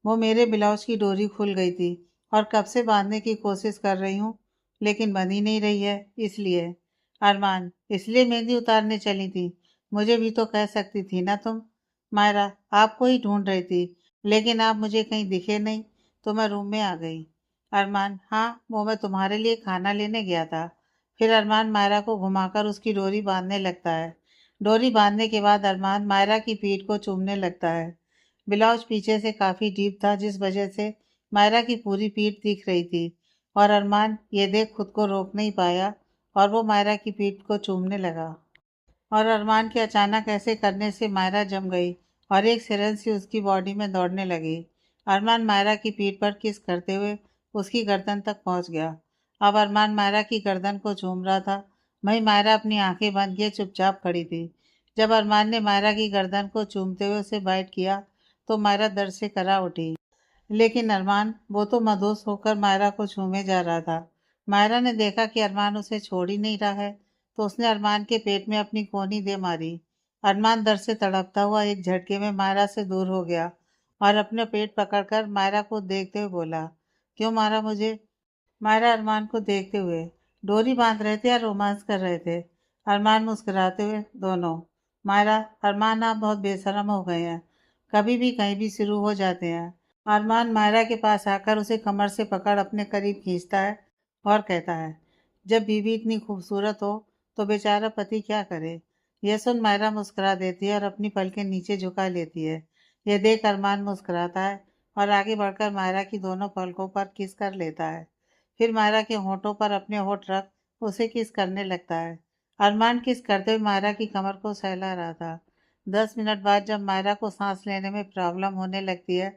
वो मेरे ब्लाउज की डोरी खुल गई थी और कब से बांधने की कोशिश कर रही हूँ, लेकिन बंध ही नहीं रही है, इसलिए। अरमान, इसलिए मेहंदी उतारने चली थी? मुझे भी तो कह सकती थी ना तुम। मायरा, आपको ही ढूंढ रही थी, लेकिन आप मुझे कहीं दिखे नहीं तो मैं रूम में आ गई। अरमान, हाँ, वो मैं तुम्हारे लिए खाना लेने गया था। फिर अरमान मायरा को घुमाकर उसकी डोरी बांधने लगता है। डोरी बांधने के बाद अरमान मायरा की पीठ को चूमने लगता है। ब्लाउज पीछे से काफी डीप था जिस वजह से मायरा की पूरी पीठ दिख रही थी, और अरमान ये देख खुद को रोक नहीं पाया और वो मायरा की पीठ को चूमने लगा। और अरमान के अचानक ऐसे करने से मायरा जम गई और एक सिरन सी उसकी बॉडी में दौड़ने लगी। अरमान मायरा की पीठ पर किस करते हुए उसकी गर्दन तक पहुंच गया। अब अरमान मायरा की गर्दन को चूम रहा था। वहीं मायरा अपनी आंखें बंद किए चुपचाप खड़ी थी। जब अरमान ने मायरा की गर्दन को चूमते हुए उसे बाइट किया तो मायरा दर्द से करा उठी। लेकिन अरमान, वो तो मदहोश होकर मायरा को छूने जा रहा था। मायरा ने देखा कि अरमान उसे छोड़ ही नहीं रहा है तो उसने अरमान के पेट में अपनी कोहनी दे मारी। अरमान दर्द से तड़पता हुआ एक झटके में मायरा से दूर हो गया और अपने पेट पकड़कर मायरा को देखते हुए बोला, क्यों मारा मुझे? मायरा अरमान को देखते हुए, डोरी बांध रहे थे या रोमांस कर रहे थे? अरमान मुस्कुराते हुए, दोनों। मायरा, अरमान, आप बहुत बेशरम हो गए हैं, कभी भी कहीं भी शुरू हो जाते हैं। अरमान मायरा के पास आकर उसे कमर से पकड़ अपने करीब खींचता है और कहता है, जब बीवी इतनी खूबसूरत हो तो बेचारा पति क्या करे? यह सुन मायरा मुस्कुरा देती है और अपनी पलकें नीचे झुका लेती है। यह देख अरमान मुस्कुराता है और आगे बढ़कर मायरा की दोनों पलकों पर किस कर लेता है। फिर मायरा के होठों पर अपने होठ रख उसे किस करने लगता है। अरमान किस करते हुए मायरा की कमर को सहला रहा था। 10 मिनट बाद जब मायरा को सांस लेने में प्रॉब्लम होने लगती है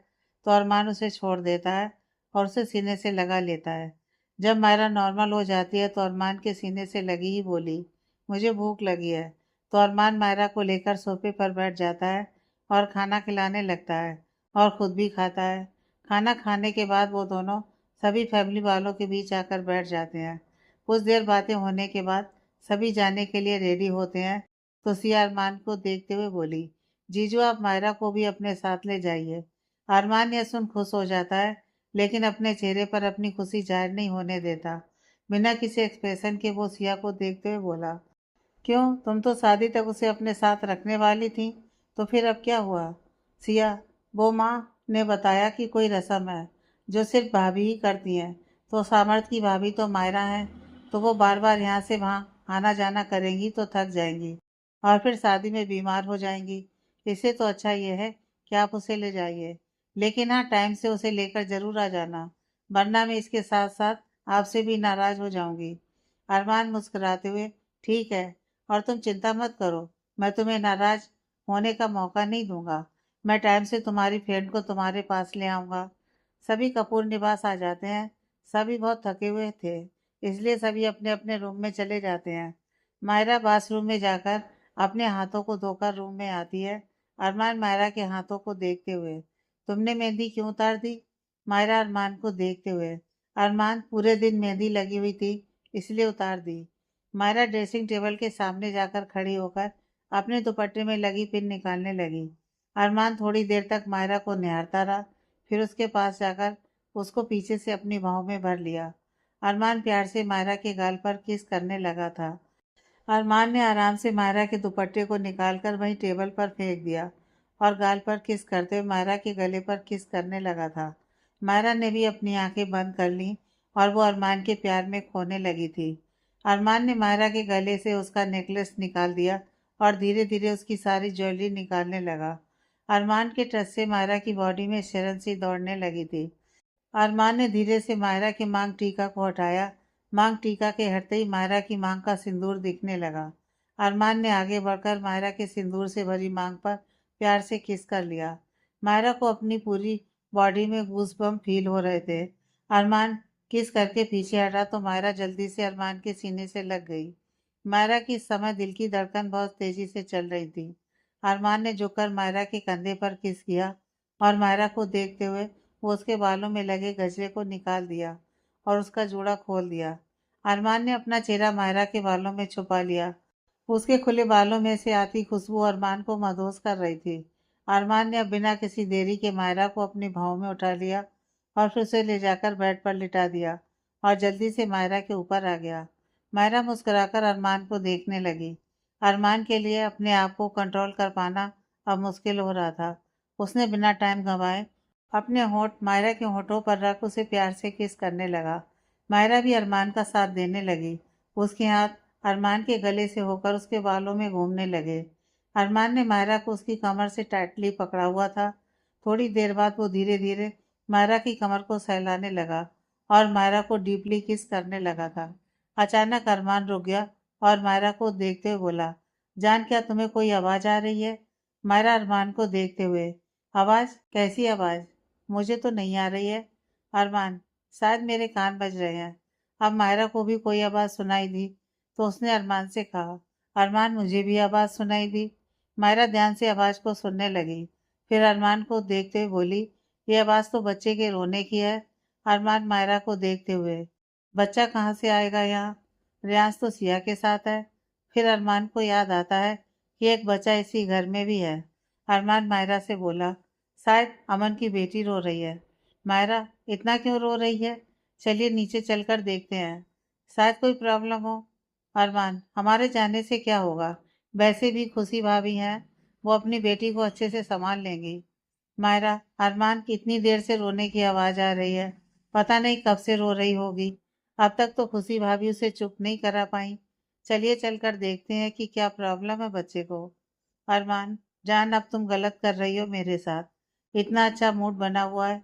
तो अरमान उसे छोड़ देता है और उसे सीने से लगा लेता है। जब मायरा नॉर्मल हो जाती है तो अरमान के सीने से लगी ही बोली, मुझे भूख लगी है। तो अरमान मायरा को लेकर सोफे पर बैठ जाता है और खाना खिलाने लगता है और खुद भी खाता है। खाना खाने के बाद वो दोनों सभी फैमिली वालों के बीच आकर बैठ जाते हैं। कुछ देर बातें होने के बाद सभी जाने के लिए रेडी होते हैं तो सिया अरमान को देखते हुए बोली, जीजू, आप मायरा को भी अपने साथ ले जाइए। अरमान यह सुन खुश हो जाता है, लेकिन अपने चेहरे पर अपनी खुशी जाहिर नहीं होने देता। बिना किसी एक्सप्रेशन के वो सिया को देखते हुए बोला, क्यों, तुम तो शादी तक उसे अपने साथ रखने वाली थी, तो फिर अब क्या हुआ? सिया, वो माँ ने बताया कि कोई रस्म है जो सिर्फ भाभी ही करती हैं। तो सामर्थ की भाभी तो मायरा है, तो वो बार बार यहाँ से वहाँ आना जाना करेंगी तो थक जाएंगी और फिर शादी में बीमार हो जाएंगी। इससे तो अच्छा ये है कि आप उसे ले जाइए, लेकिन हाँ, टाइम से उसे लेकर जरूर आ जाना, वरना मैं इसके साथ साथ आपसे भी नाराज हो जाऊंगी। अरमान मुस्कुराते हुए, ठीक है, और तुम चिंता मत करो, मैं तुम्हें नाराज होने का मौका नहीं दूंगा। मैं टाइम से तुम्हारी फ्रेंड को तुम्हारे पास ले आऊंगा। सभी कपूर निवास आ जाते हैं। सभी बहुत थके हुए थे, इसलिए सभी अपने अपने रूम में चले जाते हैं। मायरा बाथरूम में जाकर अपने हाथों को धोकर रूम में आती है। अरमान मायरा के हाथों को देखते हुए, तुमने मेहंदी क्यों उतार दी? मायरा अरमान को देखते हुए, अरमान, पूरे दिन मेहंदी लगी हुई थी, इसलिए उतार दी। मायरा ड्रेसिंग टेबल के सामने जाकर खड़ी होकर अपने दुपट्टे में लगी पिन निकालने लगी। अरमान थोड़ी देर तक मायरा को निहारता रहा, फिर उसके पास जाकर उसको पीछे से अपनी बाहों में भर लिया। अरमान प्यार से मायरा के गाल पर किस करने लगा था। अरमान ने आराम से मायरा के दुपट्टे को निकालकर वहीं टेबल पर फेंक दिया और गाल पर किस करते हुए मायरा के गले पर किस करने लगा था। मायरा ने भी अपनी आंखें बंद कर लीं और वो अरमान के प्यार में खोने लगी थी। अरमान ने मायरा के गले से उसका नेकलेस निकाल दिया और धीरे धीरे उसकी सारी ज्वेलरी निकालने लगा। अरमान के टच से मायरा की बॉडी में शरण सी दौड़ने लगी थी। अरमान ने धीरे से मायरा के मांग टीका को हटाया। मांग टीका के हटते ही मायरा की मांग का सिंदूर दिखने लगा। अरमान ने आगे बढ़कर मायरा के सिंदूर से भरी मांग पर प्यार से किस कर लिया। मायरा को अपनी पूरी बॉडी में गूज़बम्प फील हो रहे थे। अरमान किस करके पीछे हटा तो मायरा जल्दी से अरमान के सीने से लग गई। मायरा की इस समय दिल की धड़कन बहुत तेजी से चल रही थी। अरमान ने झुककर मायरा के कंधे पर किस किया और मायरा को देखते हुए वो उसके बालों में लगे गजरे को निकाल दिया और उसका जूड़ा खोल दिया। अरमान ने अपना चेहरा मायरा के बालों में छुपा लिया। उसके खुले बालों में से आती खुशबू अरमान को मदहोश कर रही थी। अरमान ने अब बिना किसी देरी के मायरा को अपनी भौं में उठा लिया और फिर उसे ले जाकर बेड पर लिटा दिया और जल्दी से मायरा के ऊपर आ गया। मायरा मुस्कुराकर अरमान को देखने लगी। अरमान के लिए अपने आप को कंट्रोल कर पाना अब मुश्किल हो रहा था। उसने बिना टाइम गंवाए अपने होंठ मायरा के होठों पर रख उसे प्यार से किस करने लगा। मायरा भी अरमान का साथ देने लगी। उसके हाथ अरमान के गले से होकर उसके बालों में घूमने लगे। अरमान ने मायरा को उसकी कमर से टाइटली पकड़ा हुआ था। थोड़ी देर बाद वो धीरे धीरे मायरा की कमर को सहलाने लगा और मायरा को डीपली किस करने लगा था। अचानक अरमान रुक गया और मायरा को देखते हुए बोला, जान, क्या तुम्हें कोई आवाज आ रही है? मायरा अरमान को देखते हुए, आवाज? कैसी आवाज? मुझे तो नहीं आ रही है। अरमान, शायद मेरे कान बज रहे हैं। अब मायरा को भी कोई आवाज सुनाई दी तो उसने अरमान से कहा, अरमान, मुझे भी आवाज सुनाई दी। मायरा ध्यान से आवाज को सुनने लगी, फिर अरमान को देखते हुए बोली, ये आवाज तो बच्चे के रोने की है। अरमान मायरा को देखते हुए, बच्चा कहाँ से आएगा यहाँ? रियाज तो सिया के साथ है। फिर अरमान को याद आता है कि एक बच्चा इसी घर में भी है। अरमान मायरा से बोला, शायद अमन की बेटी रो रही है। मायरा, इतना क्यों रो रही है? चलिए नीचे चलकर देखते हैं, शायद कोई प्रॉब्लम हो। अरमान, हमारे जाने से क्या होगा, वैसे भी खुशी भाभी हैं, वो अपनी बेटी को अच्छे से संभाल लेंगी। मायरा, अरमान की इतनी देर से रोने की आवाज आ रही है, पता नहीं कब से रो रही होगी। अब तक तो खुशी भाभी उसे चुप नहीं करा पाई। चलिए चलकर देखते हैं कि क्या प्रॉब्लम है बच्चे को। अरमान, जान, अब तुम गलत कर रही हो मेरे साथ। इतना अच्छा मूड बना हुआ है,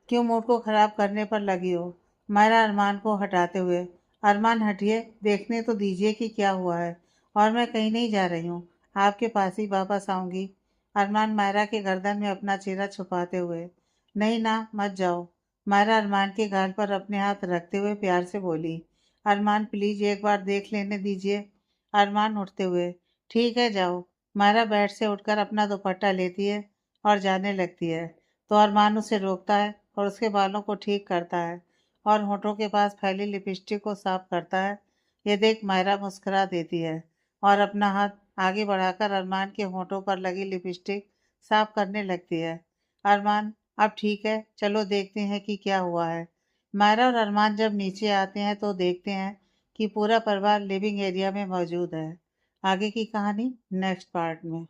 क्यों मूड को खराब करने पर लगी हो? मायरा अरमान को हटाते हुए, अरमान हटिए, देखने तो दीजिए कि क्या हुआ है। और मैं कहीं नहीं जा रही हूँ, आपके पास ही वापस आऊंगी। अरमान मायरा के गर्दन में अपना चेहरा छुपाते हुए, नहीं ना, मत जाओ। मायरा अरमान के गाल पर अपने हाथ रखते हुए प्यार से बोली, अरमान, प्लीज एक बार देख लेने दीजिए। अरमान उठते हुए, ठीक है, जाओ। मायरा बेड से उठकर अपना दुपट्टा लेती है और जाने लगती है, तो अरमान उसे रोकता है और उसके बालों को ठीक करता है और होठों के पास फैली लिपस्टिक को साफ करता है। ये देख मायरा मुस्कुरा देती है और अपना हाथ आगे बढ़ाकर अरमान के होठों पर लगी लिपस्टिक साफ करने लगती है। अरमान अब ठीक है, चलो देखते हैं कि क्या हुआ है। मायरा और अरमान जब नीचे आते हैं तो देखते हैं कि पूरा परिवार लिविंग एरिया में मौजूद है। आगे की कहानी नेक्स्ट पार्ट में।